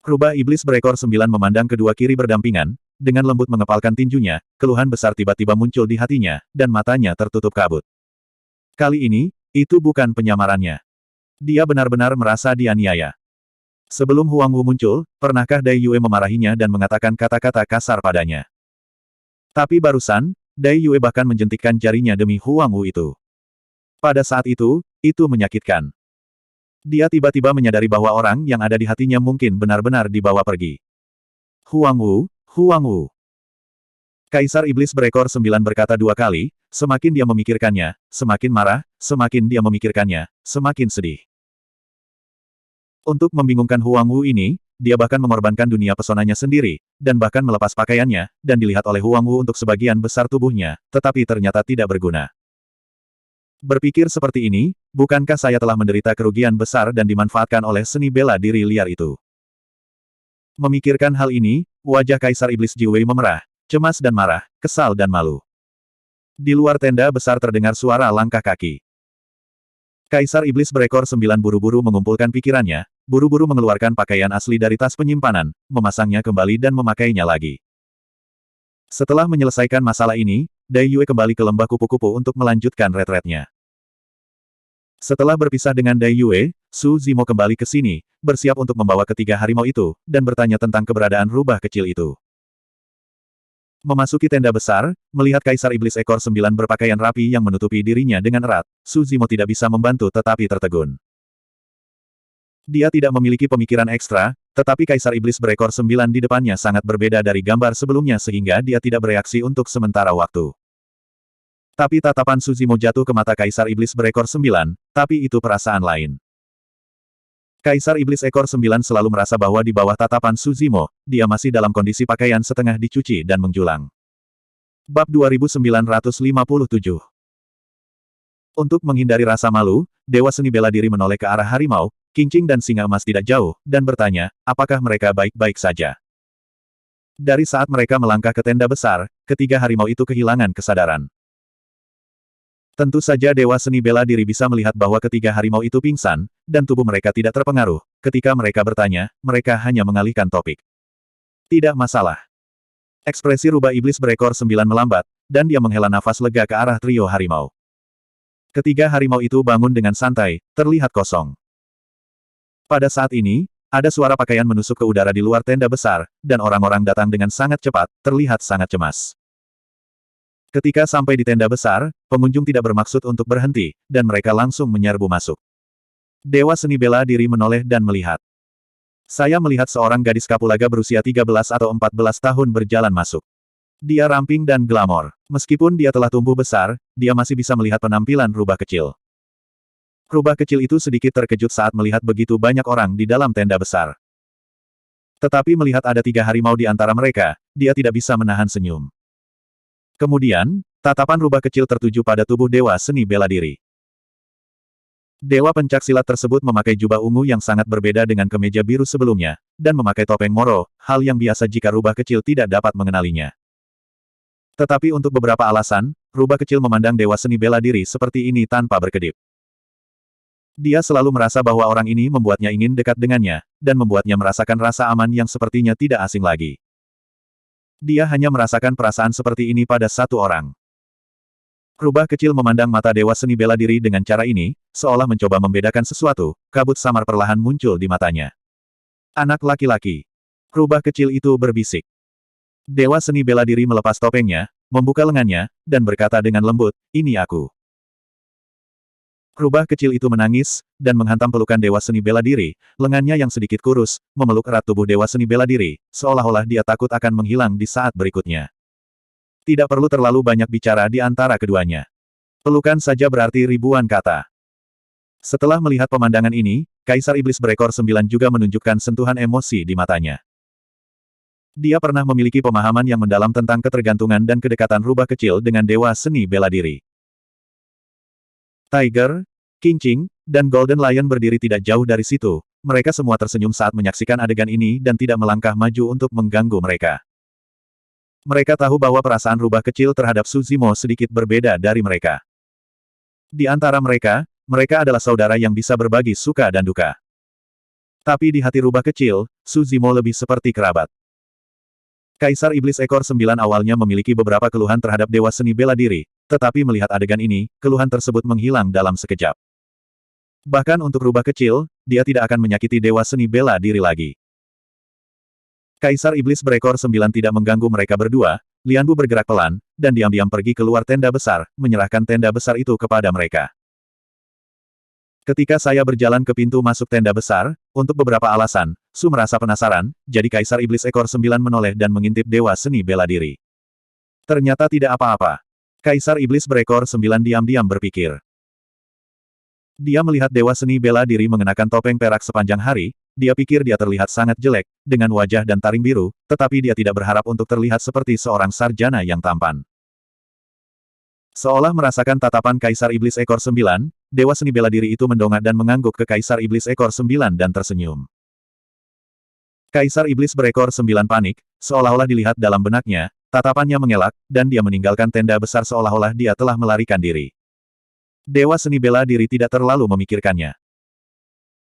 Rubah iblis berekor 9 memandang kedua kiri berdampingan, dengan lembut mengepalkan tinjunya, keluhan besar tiba-tiba muncul di hatinya, dan matanya tertutup kabut. Kali ini, itu bukan penyamarannya. Dia benar-benar merasa dianiaya. Sebelum Huang Wu muncul, pernahkah Dai Yue memarahinya dan mengatakan kata-kata kasar padanya? Tapi barusan, Dai Yue bahkan menjentikkan jarinya demi Huang Wu itu. Pada saat itu menyakitkan. Dia tiba-tiba menyadari bahwa orang yang ada di hatinya mungkin benar-benar dibawa pergi. Huang Wu, Huang Wu. Kaisar Iblis berekor 9 berkata 2 kali, semakin dia memikirkannya, semakin marah, semakin dia memikirkannya, semakin sedih. Untuk membingungkan Huang Wu ini, dia bahkan mengorbankan dunia pesonanya sendiri, dan bahkan melepas pakaiannya, dan dilihat oleh Huang Wu untuk sebagian besar tubuhnya, tetapi ternyata tidak berguna. Berpikir seperti ini, bukankah saya telah menderita kerugian besar dan dimanfaatkan oleh seni bela diri liar itu? Memikirkan hal ini, wajah Kaisar Iblis Jiwei memerah, cemas dan marah, kesal dan malu. Di luar tenda besar terdengar suara langkah kaki. Kaisar Iblis berekor 9 buru-buru mengumpulkan pikirannya, buru-buru mengeluarkan pakaian asli dari tas penyimpanan, memasangnya kembali dan memakainya lagi. Setelah menyelesaikan masalah ini, Dai Yue kembali ke lembah kupu-kupu untuk melanjutkan retretnya. Setelah berpisah dengan Dai Yue, Su Zimo kembali ke sini, bersiap untuk membawa ketiga harimau itu, dan bertanya tentang keberadaan rubah kecil itu. Memasuki tenda besar, melihat Kaisar Iblis ekor 9 berpakaian rapi yang menutupi dirinya dengan erat, Su Zimo tidak bisa membantu tetapi tertegun. Dia tidak memiliki pemikiran ekstra, tetapi Kaisar Iblis berekor 9 di depannya sangat berbeda dari gambar sebelumnya sehingga dia tidak bereaksi untuk sementara waktu. Tapi tatapan Su Zimo jatuh ke mata Kaisar Iblis berekor 9, tapi itu perasaan lain. Kaisar Iblis ekor 9 selalu merasa bahwa di bawah tatapan Su Zimo, dia masih dalam kondisi pakaian setengah dicuci dan menjulang. Bab 2957. Untuk menghindari rasa malu, Dewa Seni Bela Diri menoleh ke arah harimau, kincing dan singa emas tidak jauh, dan bertanya, apakah mereka baik-baik saja. Dari saat mereka melangkah ke tenda besar, ketiga harimau itu kehilangan kesadaran. Tentu saja Dewa Seni Bela Diri bisa melihat bahwa ketiga harimau itu pingsan, dan tubuh mereka tidak terpengaruh. Ketika mereka bertanya, mereka hanya mengalihkan topik. Tidak masalah. Ekspresi rubah iblis berekor 9 melambat, dan dia menghela nafas lega ke arah trio harimau. Ketiga harimau itu bangun dengan santai, terlihat kosong. Pada saat ini, ada suara pakaian menusuk ke udara di luar tenda besar, dan orang-orang datang dengan sangat cepat, terlihat sangat cemas. Ketika sampai di tenda besar, pengunjung tidak bermaksud untuk berhenti, dan mereka langsung menyerbu masuk. Dewa Seni Bela Diri menoleh dan melihat. Saya melihat seorang gadis kapulaga berusia 13 atau 14 tahun berjalan masuk. Dia ramping dan glamor. Meskipun dia telah tumbuh besar, dia masih bisa melihat penampilan rubah kecil. Rubah kecil itu sedikit terkejut saat melihat begitu banyak orang di dalam tenda besar. Tetapi melihat ada 3 harimau di antara mereka, dia tidak bisa menahan senyum. Kemudian, tatapan rubah kecil tertuju pada tubuh Dewa Seni Bela Diri. Dewa pencaksilat tersebut memakai jubah ungu yang sangat berbeda dengan kemeja biru sebelumnya, dan memakai topeng Moro, hal yang biasa jika rubah kecil tidak dapat mengenalinya. Tetapi untuk beberapa alasan, rubah kecil memandang Dewa Seni Bela Diri seperti ini tanpa berkedip. Dia selalu merasa bahwa orang ini membuatnya ingin dekat dengannya, dan membuatnya merasakan rasa aman yang sepertinya tidak asing lagi. Dia hanya merasakan perasaan seperti ini pada satu orang. Rubah kecil memandang mata Dewa Seni Bela Diri dengan cara ini, seolah mencoba membedakan sesuatu, kabut samar perlahan muncul di matanya. Anak laki-laki. Rubah kecil itu berbisik. Dewa Seni Bela Diri melepas topengnya, membuka lengannya, dan berkata dengan lembut, ini aku. Rubah kecil itu menangis, dan menghantam pelukan Dewa Seni Bela Diri, lengannya yang sedikit kurus, memeluk erat tubuh Dewa Seni Bela Diri, seolah-olah dia takut akan menghilang di saat berikutnya. Tidak perlu terlalu banyak bicara di antara keduanya. Pelukan saja berarti ribuan kata. Setelah melihat pemandangan ini, Kaisar Iblis berekor 9 juga menunjukkan sentuhan emosi di matanya. Dia pernah memiliki pemahaman yang mendalam tentang ketergantungan dan kedekatan rubah kecil dengan Dewa Seni Bela Diri. Tiger, Kincing, dan Golden Lion berdiri tidak jauh dari situ. Mereka semua tersenyum saat menyaksikan adegan ini dan tidak melangkah maju untuk mengganggu mereka. Mereka tahu bahwa perasaan rubah kecil terhadap Su Zimo sedikit berbeda dari mereka. Di antara mereka, mereka adalah saudara yang bisa berbagi suka dan duka. Tapi di hati rubah kecil, Su Zimo lebih seperti kerabat. Kaisar Iblis ekor 9 awalnya memiliki beberapa keluhan terhadap Dewa Seni Bela Diri, tetapi melihat adegan ini, keluhan tersebut menghilang dalam sekejap. Bahkan untuk rubah kecil, dia tidak akan menyakiti Dewa Seni Bela Diri lagi. Kaisar Iblis berekor 9 tidak mengganggu mereka berdua, Lian Bu bergerak pelan, dan diam-diam pergi keluar tenda besar, menyerahkan tenda besar itu kepada mereka. Ketika saya berjalan ke pintu masuk tenda besar, untuk beberapa alasan, Su merasa penasaran, jadi Kaisar Iblis ekor 9 menoleh dan mengintip Dewa Seni Bela Diri. Ternyata tidak apa-apa. Kaisar Iblis berekor 9 diam-diam berpikir. Dia melihat Dewa Seni Bela Diri mengenakan topeng perak sepanjang hari, dia pikir dia terlihat sangat jelek, dengan wajah dan taring biru, tetapi dia tidak berharap untuk terlihat seperti seorang sarjana yang tampan. Seolah merasakan tatapan Kaisar Iblis ekor 9, Dewa Seni Bela Diri itu mendongak dan mengangguk ke Kaisar Iblis ekor 9 dan tersenyum. Kaisar Iblis berekor 9 panik, seolah-olah dilihat dalam benaknya, tatapannya mengelak, dan dia meninggalkan tenda besar seolah-olah dia telah melarikan diri. Dewa Seni Bela Diri tidak terlalu memikirkannya.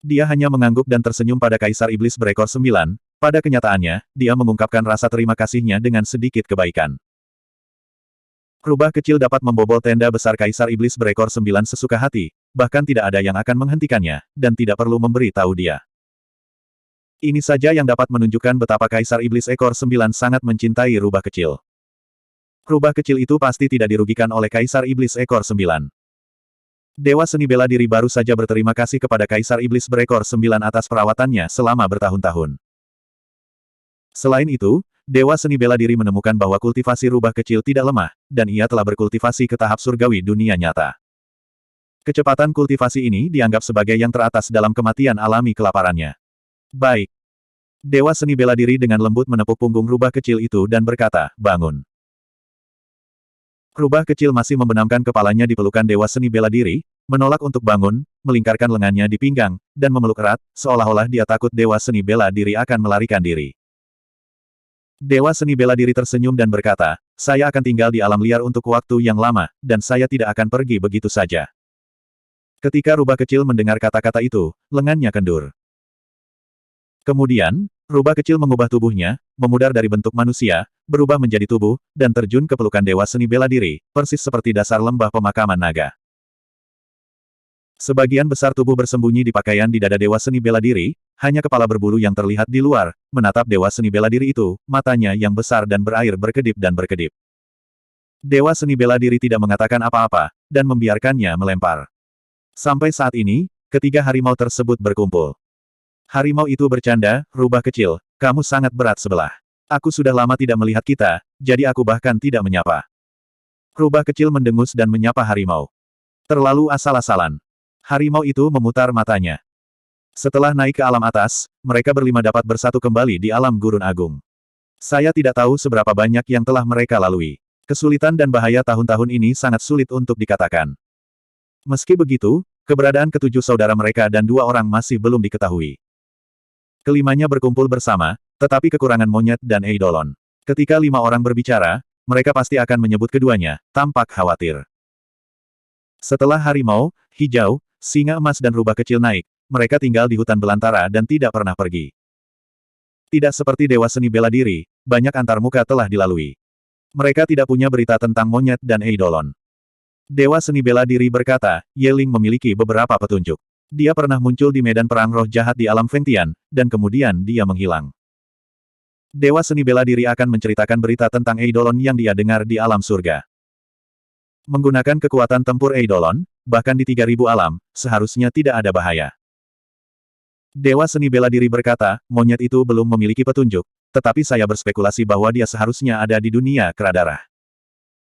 Dia hanya mengangguk dan tersenyum pada Kaisar Iblis berekor 9, pada kenyataannya, dia mengungkapkan rasa terima kasihnya dengan sedikit kebaikan. Rubah kecil dapat membobol tenda besar Kaisar Iblis berekor 9 sesuka hati, bahkan tidak ada yang akan menghentikannya, dan tidak perlu memberi tahu dia. Ini saja yang dapat menunjukkan betapa Kaisar Iblis ekor 9 sangat mencintai rubah kecil. Rubah kecil itu pasti tidak dirugikan oleh Kaisar Iblis ekor 9. Dewa seni bela diri baru saja berterima kasih kepada Kaisar Iblis berekor 9 atas perawatannya selama bertahun-tahun. Selain itu, Dewa seni bela diri menemukan bahwa kultivasi rubah kecil tidak lemah, dan ia telah berkultivasi ke tahap surgawi dunia nyata. Kecepatan kultivasi ini dianggap sebagai yang teratas dalam kematian alami kelaparannya. Baik. Dewa seni bela diri dengan lembut menepuk punggung rubah kecil itu dan berkata, bangun. Rubah kecil masih membenamkan kepalanya di pelukan Dewa seni bela diri, menolak untuk bangun, melingkarkan lengannya di pinggang, dan memeluk erat, seolah-olah dia takut Dewa seni bela diri akan melarikan diri. Dewa seni bela diri tersenyum dan berkata, saya akan tinggal di alam liar untuk waktu yang lama, dan saya tidak akan pergi begitu saja. Ketika rubah kecil mendengar kata-kata itu, lengannya kendur. Kemudian, rubah kecil mengubah tubuhnya, memudar dari bentuk manusia, berubah menjadi tubuh, dan terjun ke pelukan Dewa seni bela diri, persis seperti dasar lembah pemakaman naga. Sebagian besar tubuh bersembunyi di pakaian di dada Dewa seni bela diri, hanya kepala berbulu yang terlihat di luar, menatap Dewa seni bela diri itu, matanya yang besar dan berair berkedip dan berkedip. Dewa seni bela diri tidak mengatakan apa-apa, dan membiarkannya melempar. Sampai saat ini, ketiga harimau tersebut berkumpul. Harimau itu bercanda, rubah kecil, kamu sangat berat sebelah. Aku sudah lama tidak melihat kita, jadi aku bahkan tidak menyapa. Rubah kecil mendengus dan menyapa harimau. Terlalu asal-asalan. Harimau itu memutar matanya. Setelah naik ke alam atas, mereka berlima dapat bersatu kembali di alam gurun agung. Saya tidak tahu seberapa banyak yang telah mereka lalui. Kesulitan dan bahaya tahun-tahun ini sangat sulit untuk dikatakan. Meski begitu, keberadaan ketujuh saudara mereka dan dua orang masih belum diketahui. Kelimanya berkumpul bersama, tetapi kekurangan monyet dan eidolon. Ketika lima orang berbicara, mereka pasti akan menyebut keduanya, tampak khawatir. Setelah harimau, hijau, singa emas dan rubah kecil naik, mereka tinggal di hutan belantara dan tidak pernah pergi. Tidak seperti Dewa seni bela diri, banyak antarmuka telah dilalui. Mereka tidak punya berita tentang monyet dan eidolon. Dewa seni bela diri berkata, Yeling memiliki beberapa petunjuk. Dia pernah muncul di medan perang roh jahat di alam Fengtian, dan kemudian dia menghilang. Dewa seni bela diri akan menceritakan berita tentang eidolon yang dia dengar di alam surga. Menggunakan kekuatan tempur eidolon, bahkan di 3000 alam, seharusnya tidak ada bahaya. Dewa seni bela diri berkata, monyet itu belum memiliki petunjuk, tetapi saya berspekulasi bahwa dia seharusnya ada di dunia kera darah.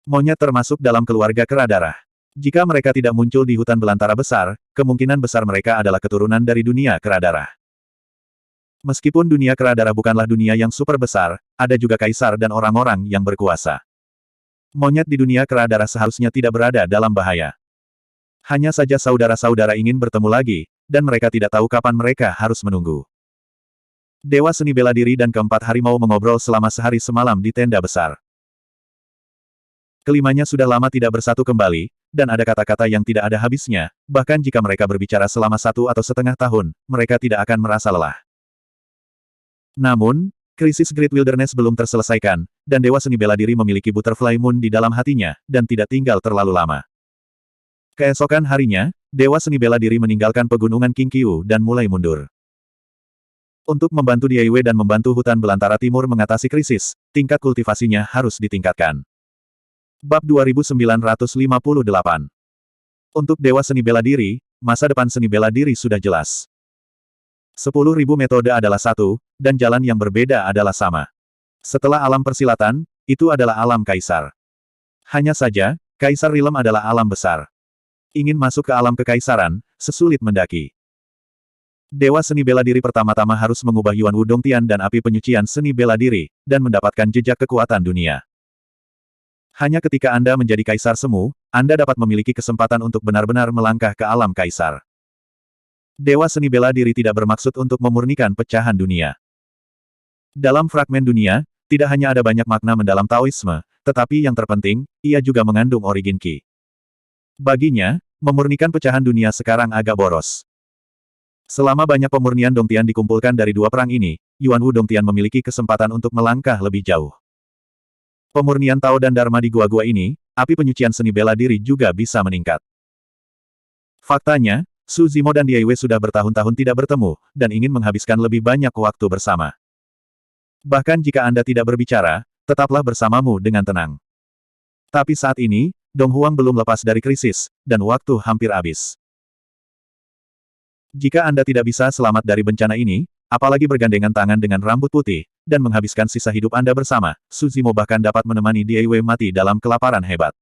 Monyet termasuk dalam keluarga kera darah. Jika mereka tidak muncul di hutan belantara besar, kemungkinan besar mereka adalah keturunan dari dunia kera darah. Meskipun dunia kera darah bukanlah dunia yang super besar, ada juga kaisar dan orang-orang yang berkuasa. Monyet di dunia kera darah seharusnya tidak berada dalam bahaya. Hanya saja saudara-saudara ingin bertemu lagi, dan mereka tidak tahu kapan mereka harus menunggu. Dewa seni bela diri dan keempat harimau mengobrol selama sehari semalam di tenda besar. Kelimanya sudah lama tidak bersatu kembali, dan ada kata-kata yang tidak ada habisnya, bahkan jika mereka berbicara selama 1 atau setengah tahun, mereka tidak akan merasa lelah. Namun, krisis Great Wilderness belum terselesaikan, dan Dewa seni bela diri memiliki Butterfly Moon di dalam hatinya, dan tidak tinggal terlalu lama. Keesokan harinya, Dewa seni bela diri meninggalkan pegunungan Qingqiu dan mulai mundur. Untuk membantu Diaiwe dan membantu hutan belantara timur mengatasi krisis, tingkat kultivasinya harus ditingkatkan. Bab 2958. Untuk Dewa seni bela diri, masa depan seni bela diri sudah jelas. 10.000 metode adalah satu, dan jalan yang berbeda adalah sama. Setelah alam persilatan, itu adalah alam kaisar. Hanya saja, Kaisar Rilem adalah alam besar. Ingin masuk ke alam kekaisaran, sesulit mendaki. Dewa seni bela diri pertama-tama harus mengubah Yuan Wudong Tian dan api penyucian seni bela diri, dan mendapatkan jejak kekuatan dunia. Hanya ketika Anda menjadi kaisar semu, Anda dapat memiliki kesempatan untuk benar-benar melangkah ke alam kaisar. Dewa seni bela diri tidak bermaksud untuk memurnikan pecahan dunia. Dalam fragmen dunia, tidak hanya ada banyak makna mendalam Taoisme, tetapi yang terpenting, ia juga mengandung origin Qi. Baginya, memurnikan pecahan dunia sekarang agak boros. Selama banyak pemurnian Dongtian dikumpulkan dari dua perang ini, Yuan Wu Dongtian memiliki kesempatan untuk melangkah lebih jauh. Pemurnian Tao dan Dharma di gua-gua ini, api penyucian seni bela diri juga bisa meningkat. Faktanya, Su Zimo dan Diaiwe sudah bertahun-tahun tidak bertemu, dan ingin menghabiskan lebih banyak waktu bersama. Bahkan jika Anda tidak berbicara, tetaplah bersamamu dengan tenang. Tapi saat ini, Dong Huang belum lepas dari krisis, dan waktu hampir habis. Jika Anda tidak bisa selamat dari bencana ini, apalagi bergandengan tangan dengan rambut putih, dan menghabiskan sisa hidup Anda bersama, Su Zimo bahkan dapat menemani Dai Wei mati dalam kelaparan hebat.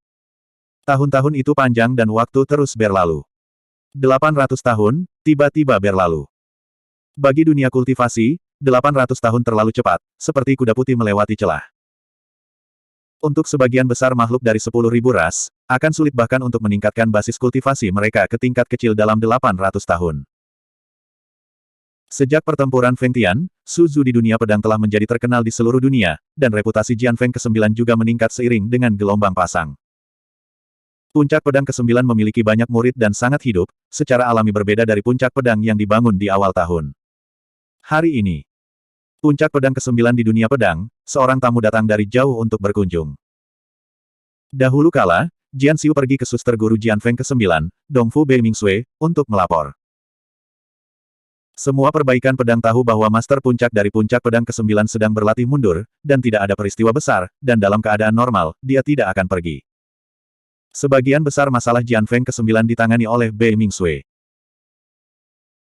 Tahun-tahun itu panjang dan waktu terus berlalu. 800 tahun, tiba-tiba berlalu. Bagi dunia kultivasi, 800 tahun terlalu cepat, seperti kuda putih melewati celah. Untuk sebagian besar makhluk dari 10.000 ras, akan sulit bahkan untuk meningkatkan basis kultivasi mereka ke tingkat kecil dalam 800 tahun. Sejak pertempuran Feng Tian, Su Zhu di dunia pedang telah menjadi terkenal di seluruh dunia, dan reputasi Jian Feng ke-9 juga meningkat seiring dengan gelombang pasang. Puncak pedang ke-9 memiliki banyak murid dan sangat hidup, secara alami berbeda dari puncak pedang yang dibangun di awal tahun. Hari ini, puncak pedang ke-9 di dunia pedang, seorang tamu datang dari jauh untuk berkunjung. Dahulu kala, Jian Xiu pergi ke suster guru Jian Feng ke-9, Dong Fu Bei Mingsui, untuk melapor. Semua perbaikan pedang tahu bahwa master puncak dari puncak pedang ke-9 sedang berlatih mundur, dan tidak ada peristiwa besar, dan dalam keadaan normal, dia tidak akan pergi. Sebagian besar masalah Jian Feng ke-9 ditangani oleh Bei Mingsui.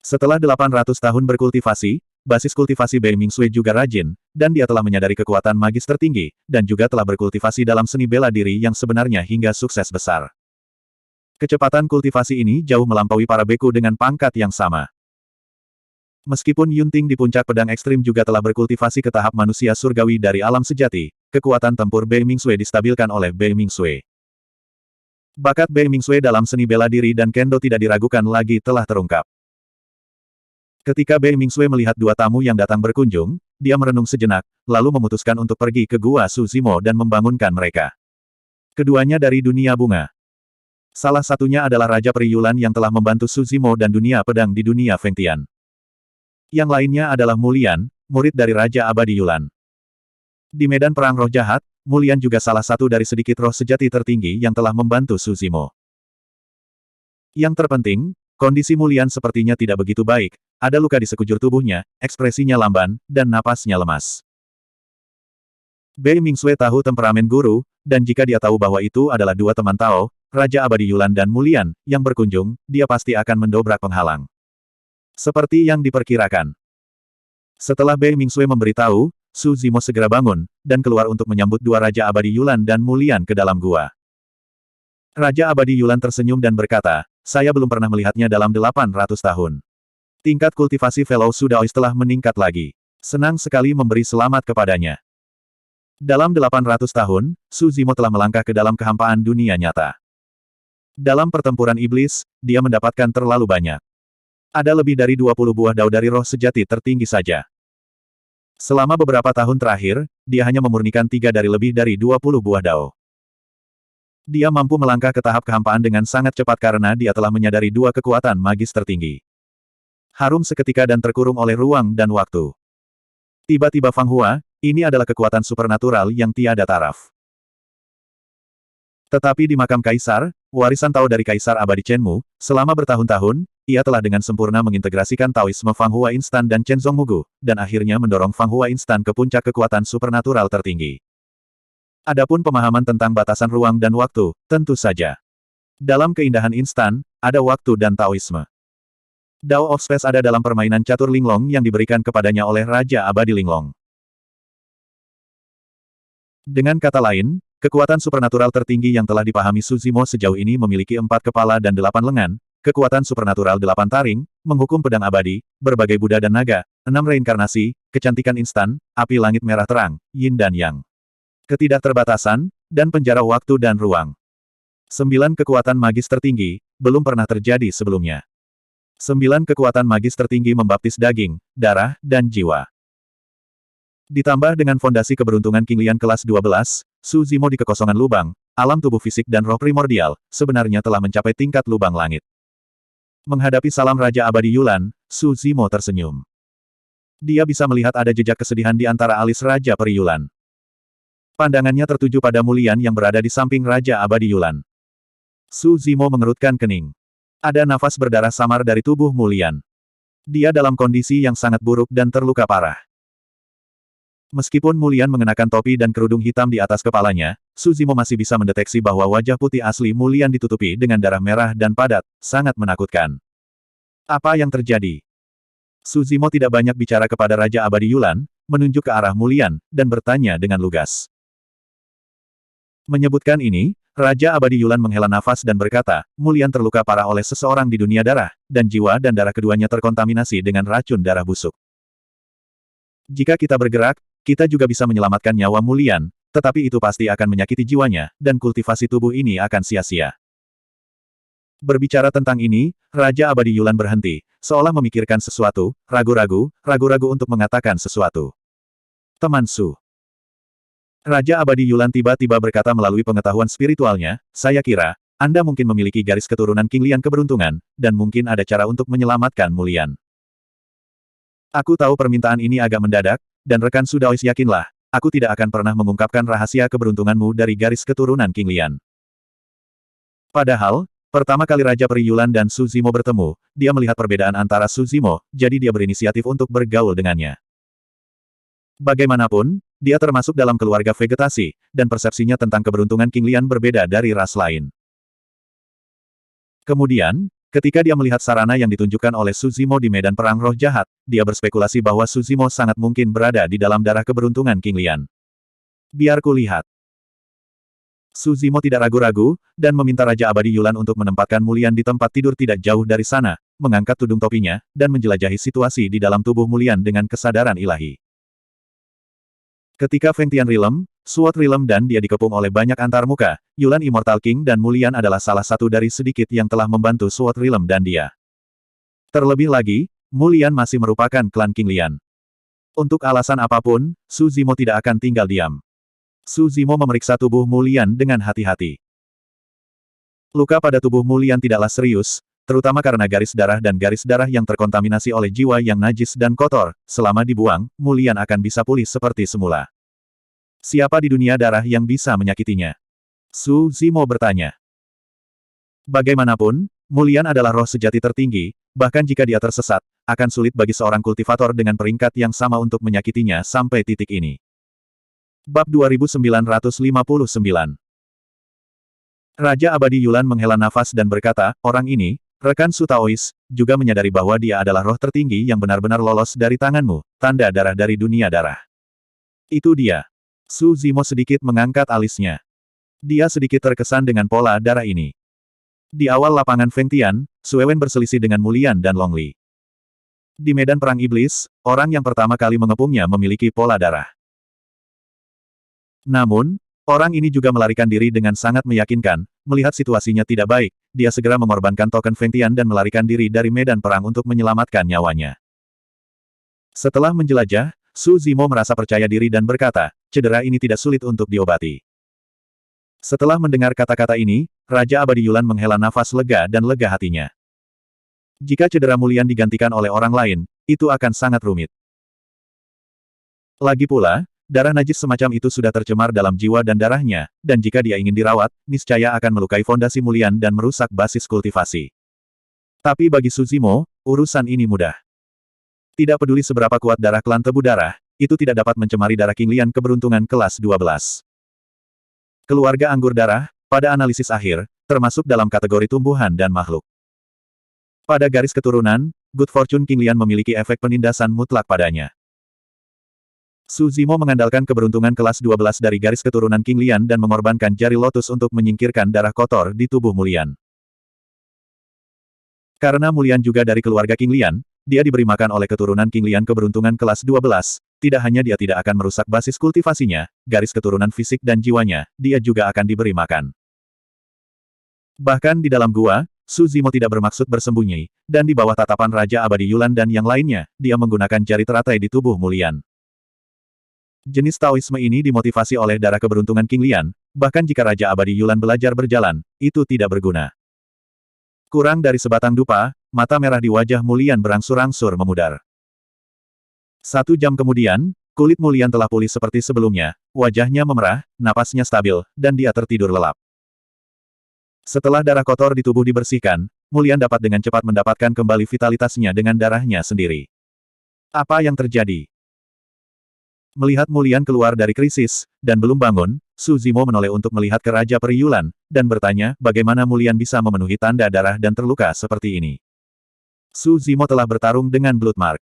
Setelah 800 tahun berkultivasi, basis kultivasi Bei Mingsui juga rajin, dan dia telah menyadari kekuatan magis tertinggi, dan juga telah berkultivasi dalam seni bela diri yang sebenarnya hingga sukses besar. Kecepatan kultivasi ini jauh melampaui para beku dengan pangkat yang sama. Meskipun Yunting di puncak pedang ekstrim juga telah berkultivasi ke tahap manusia surgawi dari alam sejati, kekuatan tempur Bei Mingsui distabilkan oleh Bei Mingsui. Bakat Bei Mingsui dalam seni bela diri dan kendo tidak diragukan lagi telah terungkap. Ketika Bei Mingsui melihat dua tamu yang datang berkunjung, dia merenung sejenak, lalu memutuskan untuk pergi ke Gua Su Zimo dan membangunkan mereka. Keduanya dari dunia bunga. Salah satunya adalah Raja Peri Yulan yang telah membantu Su Zimo dan dunia pedang di dunia Feng Tian. Yang lainnya adalah Mulian, murid dari Raja Abadi Yulan. Di medan perang roh jahat, Mulian juga salah satu dari sedikit roh sejati tertinggi yang telah membantu Su Zimo. Yang terpenting, kondisi Mulian sepertinya tidak begitu baik, ada luka di sekujur tubuhnya, ekspresinya lamban, dan napasnya lemas. Bei Mingsui tahu temperamen guru, dan jika dia tahu bahwa itu adalah dua teman Tao, Raja Abadi Yulan dan Mulian, yang berkunjung, dia pasti akan mendobrak penghalang. Seperti yang diperkirakan. Setelah Bei Mingsui memberitahu, Su Zimo segera bangun, dan keluar untuk menyambut dua Raja Abadi Yulan dan Mulian ke dalam gua. Raja Abadi Yulan tersenyum dan berkata, saya belum pernah melihatnya dalam 800 tahun. Tingkat kultivasi Fellow Su Daoist telah meningkat lagi. Senang sekali memberi selamat kepadanya. Dalam 800 tahun, Su Zimo telah melangkah ke dalam kehampaan dunia nyata. Dalam pertempuran iblis, dia mendapatkan terlalu banyak. Ada lebih dari 20 buah dao dari roh sejati tertinggi saja. Selama beberapa tahun terakhir, dia hanya memurnikan 3 dari lebih dari 20 buah dao. Dia mampu melangkah ke tahap kehampaan dengan sangat cepat karena dia telah menyadari dua kekuatan magis tertinggi. Harum seketika dan terkurung oleh ruang dan waktu. Tiba-tiba Fang Hua, ini adalah kekuatan supernatural yang tiada taraf. Tetapi di makam kaisar, warisan Tao dari Kaisar Abadi Chenmu, selama bertahun-tahun, ia telah dengan sempurna mengintegrasikan Taoisme Fang Hua Instan dan Chen Zongmugu, dan akhirnya mendorong Fang Hua Instan ke puncak kekuatan supernatural tertinggi. Adapun pemahaman tentang batasan ruang dan waktu, tentu saja. Dalam keindahan instan, ada waktu dan Taoisme. Dao of Space ada dalam permainan catur Linglong yang diberikan kepadanya oleh Raja Abadi Linglong. Dengan kata lain, kekuatan supernatural tertinggi yang telah dipahami Su Zimo sejauh ini memiliki 4 kepala dan 8 lengan, kekuatan supernatural 8 taring, menghukum pedang abadi, berbagai Buddha dan naga, 6 reinkarnasi, kecantikan instan, api langit merah terang, yin dan yang. Ketidakterbatasan, dan penjara waktu dan ruang. 9 kekuatan magis tertinggi, belum pernah terjadi sebelumnya. 9 kekuatan magis tertinggi membaptis daging, darah, dan jiwa. Ditambah dengan fondasi keberuntungan King Lian kelas 12, Su Zimo di kekosongan lubang, alam tubuh fisik dan roh primordial, sebenarnya telah mencapai tingkat lubang langit. Menghadapi salam Raja Abadi Yulan, Su Zimo tersenyum. Dia bisa melihat ada jejak kesedihan di antara alis Raja Peri Yulan. Pandangannya tertuju pada Mulian yang berada di samping Raja Abadi Yulan. Su Zimo mengerutkan kening. Ada nafas berdarah samar dari tubuh Mulian. Dia dalam kondisi yang sangat buruk dan terluka parah. Meskipun Mulian mengenakan topi dan kerudung hitam di atas kepalanya, Suzimo masih bisa mendeteksi bahwa wajah putih asli Mulian ditutupi dengan darah merah dan padat, sangat menakutkan. Apa yang terjadi? Suzimo tidak banyak bicara kepada Raja Abadi Yulan, menunjuk ke arah Mulian, dan bertanya dengan lugas. Menyebutkan ini, Raja Abadi Yulan menghela nafas dan berkata, Mulian terluka parah oleh seseorang di dunia darah, dan jiwa dan darah keduanya terkontaminasi dengan racun darah busuk. Jika kita bergerak, kita juga bisa menyelamatkan nyawa Mulian, tetapi itu pasti akan menyakiti jiwanya, dan kultivasi tubuh ini akan sia-sia. Berbicara tentang ini, Raja Abadi Yulan berhenti, seolah memikirkan sesuatu, ragu-ragu untuk mengatakan sesuatu. Teman Su. Raja Abadi Yulan tiba-tiba berkata melalui pengetahuan spiritualnya, saya kira, Anda mungkin memiliki garis keturunan King Lian keberuntungan, dan mungkin ada cara untuk menyelamatkan Mulian. Aku tahu permintaan ini agak mendadak, dan rekan Su Daois yakinlah, aku tidak akan pernah mengungkapkan rahasia keberuntunganmu dari garis keturunan King Lian. Padahal, pertama kali Raja Peri Yulan dan Su Zimo bertemu, dia melihat perbedaan antara Su Zimo, jadi dia berinisiatif untuk bergaul dengannya. Bagaimanapun, dia termasuk dalam keluarga vegetasi, dan persepsinya tentang keberuntungan King Lian berbeda dari ras lain. Kemudian, ketika dia melihat sarana yang ditunjukkan oleh Su Zimo di medan perang roh jahat, dia berspekulasi bahwa Su Zimo sangat mungkin berada di dalam darah keberuntungan King Lian. Biar ku lihat. Su Zimo tidak ragu-ragu, dan meminta Raja Abadi Yulan untuk menempatkan Mulian di tempat tidur tidak jauh dari sana, mengangkat tudung topinya, dan menjelajahi situasi di dalam tubuh Mulian dengan kesadaran ilahi. Ketika Feng Tian Realm, Sword Realm dan dia dikepung oleh banyak antarmuka, Yulan Immortal King dan Mulian adalah salah satu dari sedikit yang telah membantu Sword Realm dan dia. Terlebih lagi, Mulian masih merupakan klan King Lian. Untuk alasan apapun, Su Zimo tidak akan tinggal diam. Su Zimo memeriksa tubuh Mulian dengan hati-hati. Luka pada tubuh Mulian tidaklah serius, terutama karena garis darah yang terkontaminasi oleh jiwa yang najis dan kotor, selama dibuang, Mulian akan bisa pulih seperti semula. Siapa di dunia darah yang bisa menyakitinya? Su Zimo bertanya. Bagaimanapun, Mulian adalah roh sejati tertinggi, bahkan jika dia tersesat, akan sulit bagi seorang kultivator dengan peringkat yang sama untuk menyakitinya sampai titik ini. Bab 2959. Raja Abadi Yulan menghela nafas dan berkata, orang ini, rekan Su Taois, juga menyadari bahwa dia adalah roh tertinggi yang benar-benar lolos dari tanganmu, tanda darah dari dunia darah. Itu dia. Su Zimo sedikit mengangkat alisnya. Dia sedikit terkesan dengan pola darah ini. Di awal lapangan Feng Tian, Su Wewen berselisih dengan Mulian dan Long Li. Di medan perang iblis, orang yang pertama kali mengepungnya memiliki pola darah. Namun, orang ini juga melarikan diri dengan sangat meyakinkan, melihat situasinya tidak baik, dia segera mengorbankan token Feng Tian dan melarikan diri dari medan perang untuk menyelamatkan nyawanya. Setelah menjelajah, Su Zimo merasa percaya diri dan berkata, cedera ini tidak sulit untuk diobati. Setelah mendengar kata-kata ini, Raja Abadi Yulan menghela nafas lega dan lega hatinya. Jika cedera Mulian digantikan oleh orang lain, itu akan sangat rumit. Lagi pula, darah najis semacam itu sudah tercemar dalam jiwa dan darahnya, dan jika dia ingin dirawat, niscaya akan melukai fondasi Mulian dan merusak basis kultivasi. Tapi bagi Su Zimo, urusan ini mudah. Tidak peduli seberapa kuat darah klan tebu darah, itu tidak dapat mencemari darah King Lian keberuntungan kelas 12. Keluarga anggur darah, pada analisis akhir, termasuk dalam kategori tumbuhan dan makhluk. Pada garis keturunan, Good Fortune King Lian memiliki efek penindasan mutlak padanya. Su Zimo mengandalkan keberuntungan kelas 12 dari garis keturunan King Lian dan mengorbankan jari lotus untuk menyingkirkan darah kotor di tubuh Mulian. Karena Mulian juga dari keluarga King Lian, dia diberi makan oleh keturunan King Lian keberuntungan kelas 12, tidak hanya dia tidak akan merusak basis kultivasinya, garis keturunan fisik dan jiwanya, dia juga akan diberi makan. Bahkan di dalam gua, Su Zimo tidak bermaksud bersembunyi, dan di bawah tatapan Raja Abadi Yulan dan yang lainnya, dia menggunakan jari teratai di tubuh Mulian. Jenis Taoisme ini dimotivasi oleh darah keberuntungan King Lian, bahkan jika Raja Abadi Yulan belajar berjalan, itu tidak berguna. Kurang dari sebatang dupa, mata merah di wajah Mulian berangsur-angsur memudar. 1 jam kemudian, kulit Mulian telah pulih seperti sebelumnya, wajahnya memerah, napasnya stabil, dan dia tertidur lelap. Setelah darah kotor di tubuh dibersihkan, Mulian dapat dengan cepat mendapatkan kembali vitalitasnya dengan darahnya sendiri. Apa yang terjadi? Melihat Mu Lian keluar dari krisis, dan belum bangun, Su Zimo menoleh untuk melihat ke Raja Peri Yulan, dan bertanya, bagaimana Mu Lian bisa memenuhi tanda darah dan terluka seperti ini. Su Zimo telah bertarung dengan Bloodmark.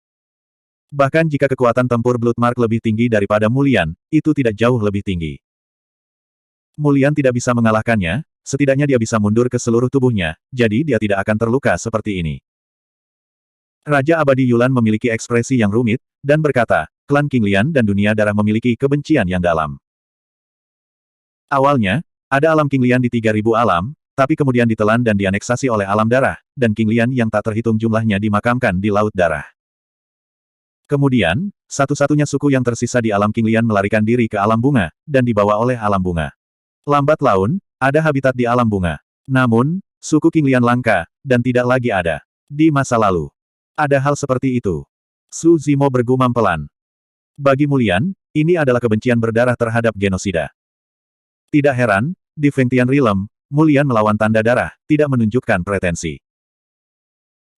Bahkan jika kekuatan tempur Bloodmark lebih tinggi daripada Mu Lian, itu tidak jauh lebih tinggi. Mu Lian tidak bisa mengalahkannya, setidaknya dia bisa mundur ke seluruh tubuhnya, jadi dia tidak akan terluka seperti ini. Raja Abadi Yulan memiliki ekspresi yang rumit, dan berkata, klan King Lian dan dunia darah memiliki kebencian yang dalam. Awalnya, ada alam King Lian di 3000 alam, tapi kemudian ditelan dan dianeksasi oleh alam darah, dan King Lian yang tak terhitung jumlahnya dimakamkan di Laut Darah. Kemudian, satu-satunya suku yang tersisa di alam King Lian melarikan diri ke alam bunga, dan dibawa oleh alam bunga. Lambat laun, ada habitat di alam bunga. Namun, suku King Lian langka, dan tidak lagi ada. Di masa lalu, ada hal seperti itu. Su Zimo bergumam pelan. Bagi Mu Lian, ini adalah kebencian berdarah terhadap genosida. Tidak heran, di Fengtian Realm, Mu Lian melawan tanda darah, tidak menunjukkan pretensi.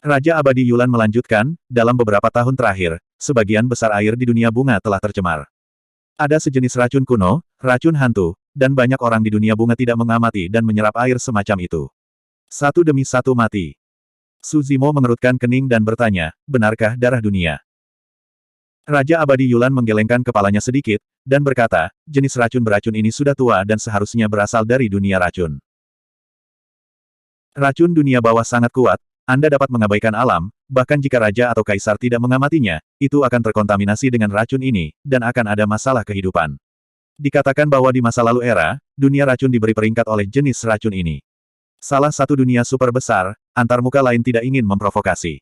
Raja Abadi Yulan melanjutkan, dalam beberapa tahun terakhir, sebagian besar air di dunia bunga telah tercemar. Ada sejenis racun kuno, racun hantu, dan banyak orang di dunia bunga tidak mengamati dan menyerap air semacam itu. Satu demi satu mati. Su Zimo mengerutkan kening dan bertanya, benarkah darah dunia? Raja Abadi Yulan menggelengkan kepalanya sedikit, dan berkata, jenis racun beracun ini sudah tua dan seharusnya berasal dari dunia racun. Racun dunia bawah sangat kuat, Anda dapat mengabaikan alam, bahkan jika raja atau kaisar tidak mengamatinya, itu akan terkontaminasi dengan racun ini, dan akan ada masalah kehidupan. Dikatakan bahwa di masa lalu era, dunia racun diberi peringkat oleh jenis racun ini. Salah satu dunia super besar, antarmuka lain tidak ingin memprovokasi.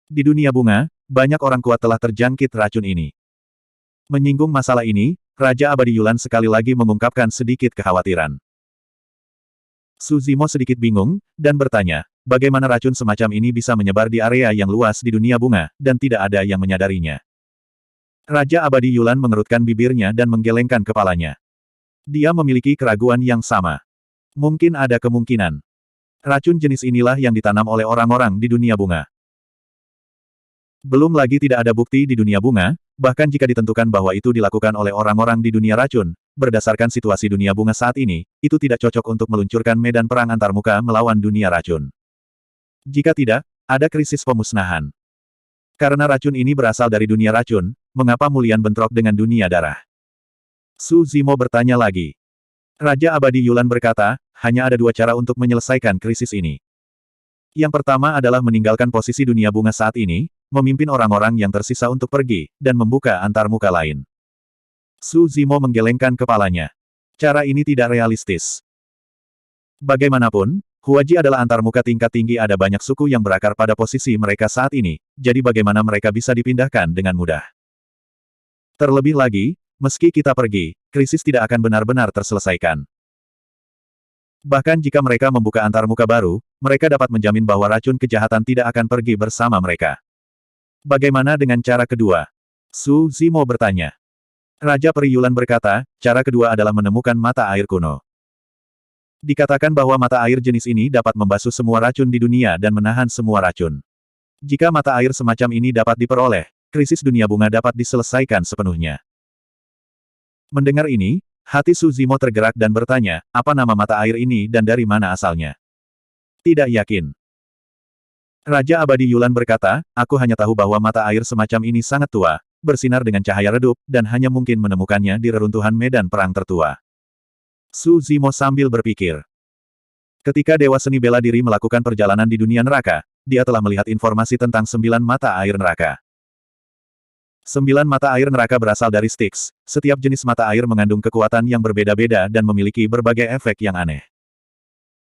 Di dunia bunga, banyak orang kuat telah terjangkit racun ini. Menyinggung masalah ini, Raja Abadi Yulan sekali lagi mengungkapkan sedikit kekhawatiran. Su Zimo sedikit bingung, dan bertanya, bagaimana racun semacam ini bisa menyebar di area yang luas di dunia bunga, dan tidak ada yang menyadarinya. Raja Abadi Yulan mengerutkan bibirnya dan menggelengkan kepalanya. Dia memiliki keraguan yang sama. Mungkin ada kemungkinan. Racun jenis inilah yang ditanam oleh orang-orang di dunia bunga. Belum lagi tidak ada bukti di dunia bunga, bahkan jika ditentukan bahwa itu dilakukan oleh orang-orang di dunia racun, berdasarkan situasi dunia bunga saat ini, itu tidak cocok untuk meluncurkan medan perang antarmuka melawan dunia racun. Jika tidak, ada krisis pemusnahan. Karena racun ini berasal dari dunia racun, mengapa Mu Lian bentrok dengan dunia darah? Su Zimo bertanya lagi. Raja Abadi Yulan berkata, hanya ada dua cara untuk menyelesaikan krisis ini. Yang pertama adalah meninggalkan posisi dunia bunga saat ini, memimpin orang-orang yang tersisa untuk pergi, dan membuka antarmuka lain. Su Zimo menggelengkan kepalanya. Cara ini tidak realistis. Bagaimanapun, Huaji adalah antarmuka tingkat tinggi, ada banyak suku yang berakar pada posisi mereka saat ini, jadi bagaimana mereka bisa dipindahkan dengan mudah. Terlebih lagi, meski kita pergi, krisis tidak akan benar-benar terselesaikan. Bahkan jika mereka membuka antarmuka baru, mereka dapat menjamin bahwa racun kejahatan tidak akan pergi bersama mereka. Bagaimana dengan cara kedua? Su Zimo bertanya. Raja Peri Yulan berkata, cara kedua adalah menemukan mata air kuno. Dikatakan bahwa mata air jenis ini dapat membasuh semua racun di dunia dan menahan semua racun. Jika mata air semacam ini dapat diperoleh, krisis dunia bunga dapat diselesaikan sepenuhnya. Mendengar ini, hati Su Zimo tergerak dan bertanya, apa nama mata air ini dan dari mana asalnya? Tidak yakin. Raja Abadi Yulan berkata, aku hanya tahu bahwa mata air semacam ini sangat tua, bersinar dengan cahaya redup, dan hanya mungkin menemukannya di reruntuhan medan perang tertua. Su Zimo sambil berpikir. Ketika Dewa Seni Bela Diri melakukan perjalanan di dunia neraka, dia telah melihat informasi tentang 9 mata air neraka. 9 mata air neraka berasal dari Styx. Setiap jenis mata air mengandung kekuatan yang berbeda-beda dan memiliki berbagai efek yang aneh.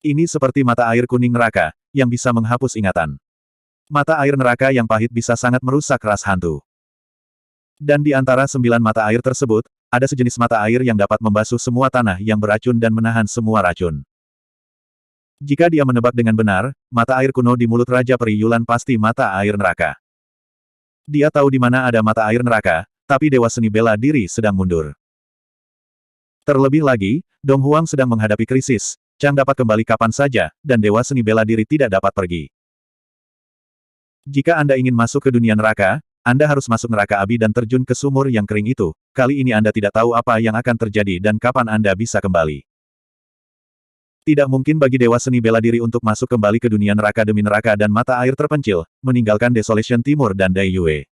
Ini seperti mata air kuning neraka, yang bisa menghapus ingatan. Mata air neraka yang pahit bisa sangat merusak ras hantu. Dan di antara 9 mata air tersebut, ada sejenis mata air yang dapat membasuh semua tanah yang beracun dan menahan semua racun. Jika dia menebak dengan benar, mata air kuno di mulut Raja Peri Yulan pasti mata air neraka. Dia tahu di mana ada mata air neraka, tapi Dewa Seni Bela Diri sedang mundur. Terlebih lagi, Dong Huang sedang menghadapi krisis, Chang dapat kembali kapan saja, dan Dewa Seni Bela Diri tidak dapat pergi. Jika Anda ingin masuk ke dunia neraka, Anda harus masuk neraka api dan terjun ke sumur yang kering itu. Kali ini Anda tidak tahu apa yang akan terjadi dan kapan Anda bisa kembali. Tidak mungkin bagi Dewa Seni bela diri untuk masuk kembali ke dunia neraka demi neraka dan mata air terpencil, meninggalkan Desolation Timur dan Dai Yue.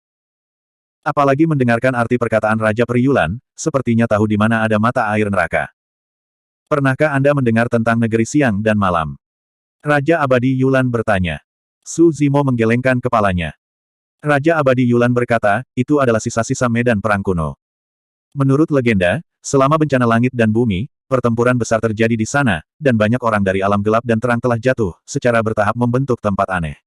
Apalagi mendengarkan arti perkataan Raja Peri Yulan, sepertinya tahu di mana ada mata air neraka. Pernahkah Anda mendengar tentang negeri siang dan malam? Raja Abadi Yulan bertanya. Su Zimo menggelengkan kepalanya. Raja Abadi Yulan berkata, itu adalah sisa-sisa medan perang kuno. Menurut legenda, selama bencana langit dan bumi, pertempuran besar terjadi di sana, dan banyak orang dari alam gelap dan terang telah jatuh, secara bertahap membentuk tempat aneh.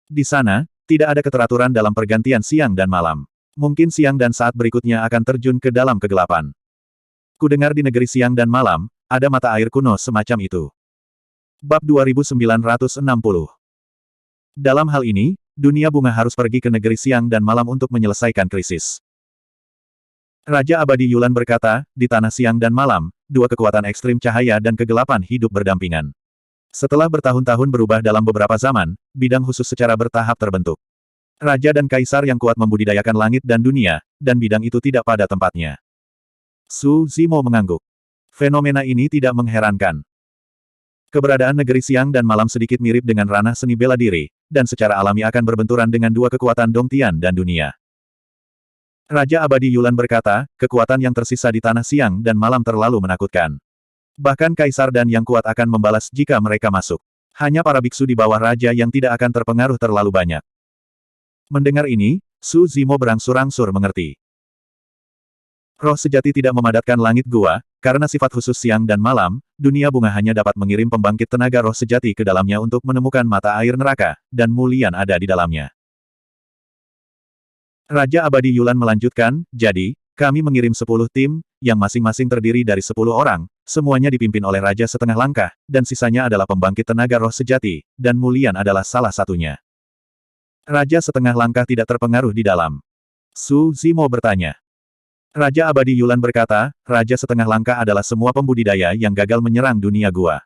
Di sana, tidak ada keteraturan dalam pergantian siang dan malam. Mungkin siang dan saat berikutnya akan terjun ke dalam kegelapan. Kudengar di negeri siang dan malam, ada mata air kuno semacam itu. Bab 2960. Dalam hal ini, dunia bunga harus pergi ke negeri siang dan malam untuk menyelesaikan krisis. Raja Abadi Yulan berkata, di tanah siang dan malam, dua kekuatan ekstrim cahaya dan kegelapan hidup berdampingan. Setelah bertahun-tahun berubah dalam beberapa zaman, bidang khusus secara bertahap terbentuk. Raja dan kaisar yang kuat membudidayakan langit dan dunia, dan bidang itu tidak pada tempatnya. Su Zimo mengangguk. Fenomena ini tidak mengherankan. Keberadaan negeri siang dan malam sedikit mirip dengan ranah seni bela diri, dan secara alami akan berbenturan dengan dua kekuatan Dongtian dan dunia. Raja Abadi Yulan berkata, kekuatan yang tersisa di tanah siang dan malam terlalu menakutkan. Bahkan kaisar dan yang kuat akan membalas jika mereka masuk. Hanya para biksu di bawah raja yang tidak akan terpengaruh terlalu banyak. Mendengar ini, Su Zimo berangsur-angsur mengerti. Roh sejati tidak memadatkan langit gua, karena sifat khusus siang dan malam, dunia bunga hanya dapat mengirim pembangkit tenaga roh sejati ke dalamnya untuk menemukan mata air neraka, dan Mulian ada di dalamnya. Raja Abadi Yulan melanjutkan, jadi, kami mengirim 10 tim, yang masing-masing terdiri dari 10 orang, semuanya dipimpin oleh Raja Setengah Langkah, dan sisanya adalah pembangkit tenaga roh sejati, dan Mulian adalah salah satunya. Raja Setengah Langkah tidak terpengaruh di dalam. Su Zimo bertanya. Raja Abadi Yulan berkata, Raja Setengah Langkah adalah semua pembudidaya yang gagal menyerang dunia gua.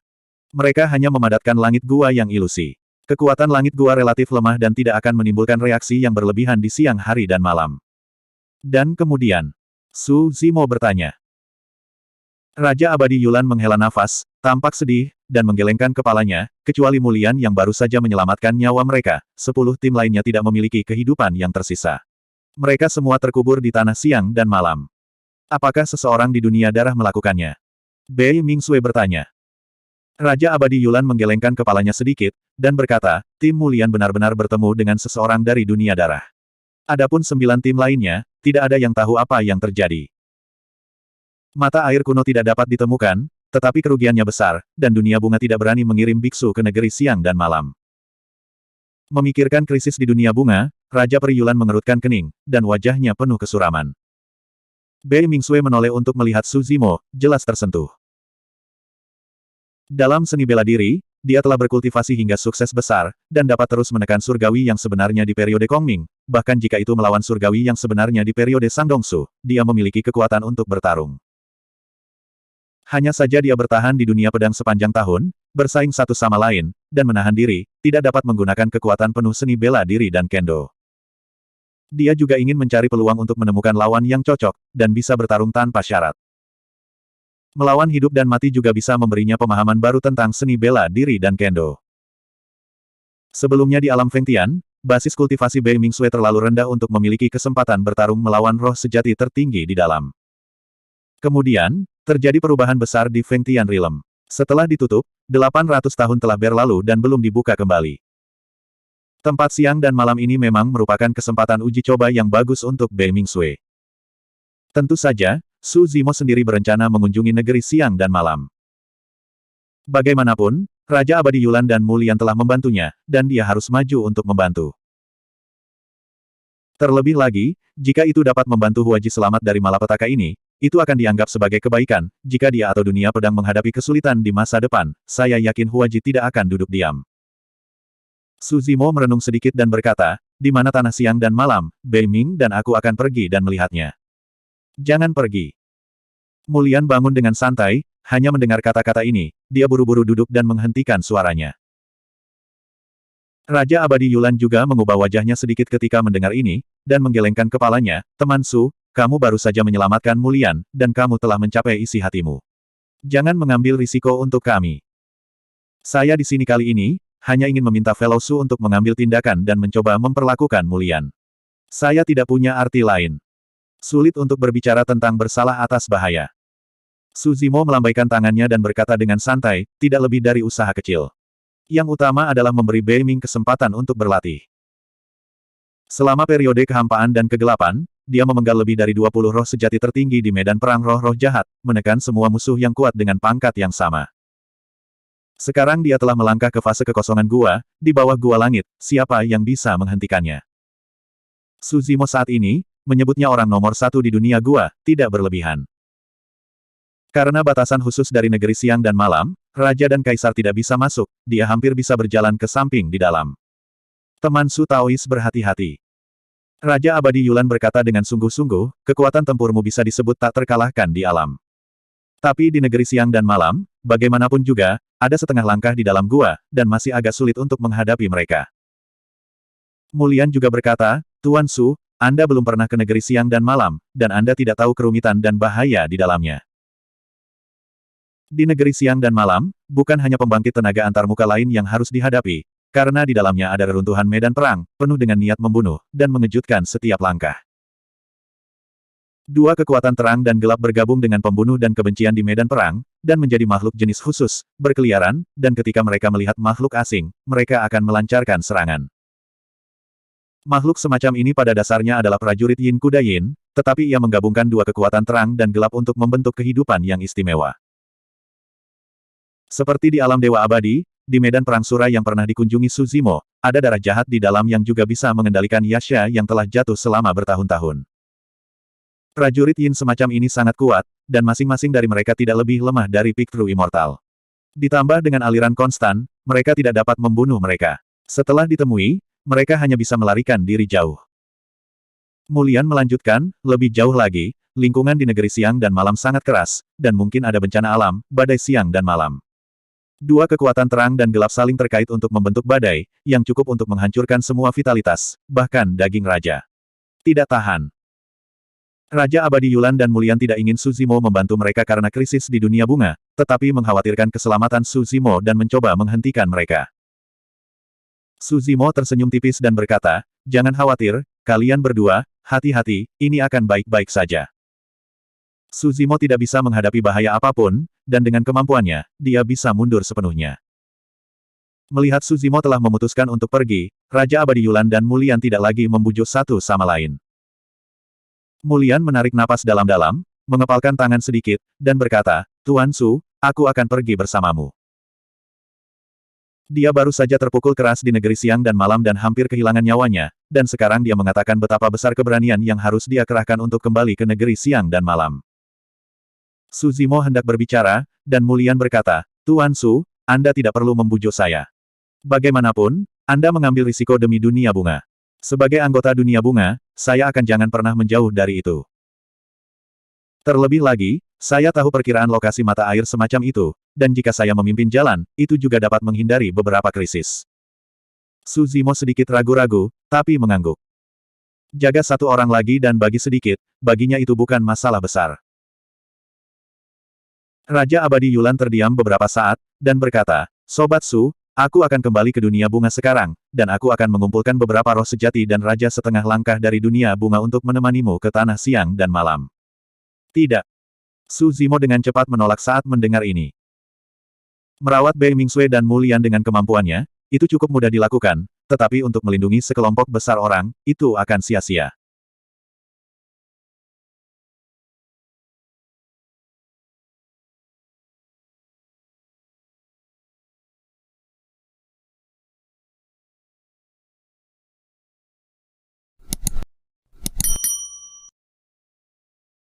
Mereka hanya memadatkan langit gua yang ilusi. Kekuatan langit gua relatif lemah dan tidak akan menimbulkan reaksi yang berlebihan di siang hari dan malam. Dan kemudian, Su Zimo bertanya. Raja Abadi Yulan menghela nafas, tampak sedih, dan menggelengkan kepalanya, kecuali Mulian yang baru saja menyelamatkan nyawa mereka, 10 tim lainnya tidak memiliki kehidupan yang tersisa. Mereka semua terkubur di tanah siang dan malam. Apakah seseorang di dunia darah melakukannya? Bei Mingsue bertanya. Raja Abadi Yulan menggelengkan kepalanya sedikit, dan berkata, tim Mulian benar-benar bertemu dengan seseorang dari dunia darah. Adapun 9 tim lainnya, tidak ada yang tahu apa yang terjadi. Mata air kuno tidak dapat ditemukan, tetapi kerugiannya besar, dan dunia bunga tidak berani mengirim biksu ke negeri siang dan malam. Memikirkan krisis di dunia bunga, Raja Peri Yulan mengerutkan kening, dan wajahnya penuh kesuraman. Bei Mingsue menoleh untuk melihat Su Zimo, jelas tersentuh. Dalam seni bela diri, dia telah berkultivasi hingga sukses besar, dan dapat terus menekan surgawi yang sebenarnya di periode Kongming, bahkan jika itu melawan surgawi yang sebenarnya di periode Sangdongsu, dia memiliki kekuatan untuk bertarung. Hanya saja dia bertahan di dunia pedang sepanjang tahun, bersaing satu sama lain, dan menahan diri, tidak dapat menggunakan kekuatan penuh seni bela diri dan kendo. Dia juga ingin mencari peluang untuk menemukan lawan yang cocok, dan bisa bertarung tanpa syarat. Melawan hidup dan mati juga bisa memberinya pemahaman baru tentang seni bela diri dan kendo. Sebelumnya di alam Fengtian, basis kultivasi Bei Mingsue terlalu rendah untuk memiliki kesempatan bertarung melawan roh sejati tertinggi di dalam. Kemudian, terjadi perubahan besar di Fengtian Realm. Setelah ditutup, 800 tahun telah berlalu dan belum dibuka kembali. Tempat siang dan malam ini memang merupakan kesempatan uji coba yang bagus untuk Bei Mingsue. Tentu saja, Su Zimo sendiri berencana mengunjungi negeri siang dan malam. Bagaimanapun, Raja Abadi Yulan dan Mulian telah membantunya, dan dia harus maju untuk membantu. Terlebih lagi, jika itu dapat membantu Huaji selamat dari malapetaka ini, itu akan dianggap sebagai kebaikan. Jika dia atau dunia pedang menghadapi kesulitan di masa depan, saya yakin Huaji tidak akan duduk diam. Su Zimo merenung sedikit dan berkata, di mana tanah siang dan malam, Bei Ming dan aku akan pergi dan melihatnya. Jangan pergi. Mulian bangun dengan santai, hanya mendengar kata-kata ini, dia buru-buru duduk dan menghentikan suaranya. Raja Abadi Yulan juga mengubah wajahnya sedikit ketika mendengar ini, dan menggelengkan kepalanya, "Teman Su, kamu baru saja menyelamatkan Mulian, dan kamu telah mencapai isi hatimu. Jangan mengambil risiko untuk kami. Saya di sini kali ini, hanya ingin meminta Fellow Su untuk mengambil tindakan dan mencoba memperlakukan Mulian. Saya tidak punya arti lain. Sulit untuk berbicara tentang bersalah atas bahaya." Su Zimo melambaikan tangannya dan berkata dengan santai, "Tidak lebih dari usaha kecil. Yang utama adalah memberi Beiming kesempatan untuk berlatih." Selama periode kehampaan dan kegelapan, dia memenggal lebih dari 20 roh sejati tertinggi di medan perang roh-roh jahat, menekan semua musuh yang kuat dengan pangkat yang sama. Sekarang dia telah melangkah ke fase kekosongan gua, di bawah gua langit, siapa yang bisa menghentikannya? Su Zimo saat ini, menyebutnya orang nomor satu di dunia gua, tidak berlebihan. Karena batasan khusus dari negeri siang dan malam, Raja dan Kaisar tidak bisa masuk, dia hampir bisa berjalan ke samping di dalam. Teman Su Taois berhati-hati. Raja Abadi Yulan berkata dengan sungguh-sungguh, kekuatan tempurmu bisa disebut tak terkalahkan di alam. Tapi di negeri siang dan malam, bagaimanapun juga, ada setengah langkah di dalam gua, dan masih agak sulit untuk menghadapi mereka. Mulian juga berkata, Tuan Su, Anda belum pernah ke negeri siang dan malam, dan Anda tidak tahu kerumitan dan bahaya di dalamnya. Di negeri siang dan malam, bukan hanya pembangkit tenaga antarmuka lain yang harus dihadapi, karena di dalamnya ada reruntuhan medan perang, penuh dengan niat membunuh, dan mengejutkan setiap langkah. Dua kekuatan terang dan gelap bergabung dengan pembunuh dan kebencian di medan perang, dan menjadi makhluk jenis khusus, berkeliaran, dan ketika mereka melihat makhluk asing, mereka akan melancarkan serangan. Makhluk semacam ini pada dasarnya adalah prajurit Yin Kuda Yin, tetapi ia menggabungkan dua kekuatan terang dan gelap untuk membentuk kehidupan yang istimewa. Seperti di alam Dewa Abadi, di medan perang Sura yang pernah dikunjungi Su Zimo, ada darah jahat di dalam yang juga bisa mengendalikan Yasha yang telah jatuh selama bertahun-tahun. Prajurit Yin semacam ini sangat kuat, dan masing-masing dari mereka tidak lebih lemah dari Peak True Immortal. Ditambah dengan aliran konstan, mereka tidak dapat membunuh mereka. Setelah ditemui, mereka hanya bisa melarikan diri jauh. Mulian melanjutkan, lebih jauh lagi, lingkungan di negeri siang dan malam sangat keras, dan mungkin ada bencana alam, badai siang dan malam. Dua kekuatan terang dan gelap saling terkait untuk membentuk badai, yang cukup untuk menghancurkan semua vitalitas, bahkan daging raja. Tidak tahan. Raja Abadi Yulan dan Mulian tidak ingin Su Zimo membantu mereka karena krisis di dunia bunga, tetapi mengkhawatirkan keselamatan Su Zimo dan mencoba menghentikan mereka. Su Zimo tersenyum tipis dan berkata, "Jangan khawatir, kalian berdua, hati-hati, ini akan baik-baik saja." Su Zimo tidak bisa menghadapi bahaya apapun, dan dengan kemampuannya, dia bisa mundur sepenuhnya. Melihat Su Zimo telah memutuskan untuk pergi, Raja Abadi Yulan dan Mulian tidak lagi membujuk satu sama lain. Mulian menarik napas dalam-dalam, mengepalkan tangan sedikit, dan berkata, "Tuan Su, aku akan pergi bersamamu." Dia baru saja terpukul keras di negeri siang dan malam dan hampir kehilangan nyawanya, dan sekarang dia mengatakan betapa besar keberanian yang harus dia kerahkan untuk kembali ke negeri siang dan malam. Su Zimo hendak berbicara, dan Mulian berkata, "Tuan Su, Anda tidak perlu membujuk saya. Bagaimanapun, Anda mengambil risiko demi dunia bunga. Sebagai anggota dunia bunga, saya akan jangan pernah menjauh dari itu. Terlebih lagi, saya tahu perkiraan lokasi mata air semacam itu, dan jika saya memimpin jalan, itu juga dapat menghindari beberapa krisis." Su Zimo sedikit ragu-ragu, tapi mengangguk. Jaga satu orang lagi dan bagi sedikit, baginya itu bukan masalah besar. Raja Abadi Yulan terdiam beberapa saat, dan berkata, "Sobat Su, aku akan kembali ke dunia bunga sekarang, dan aku akan mengumpulkan beberapa roh sejati dan raja setengah langkah dari dunia bunga untuk menemanimu ke tanah siang dan malam." "Tidak." Su Zimo dengan cepat menolak saat mendengar ini. Merawat Bei Mingsui dan Mulian dengan kemampuannya, itu cukup mudah dilakukan, tetapi untuk melindungi sekelompok besar orang, itu akan sia-sia.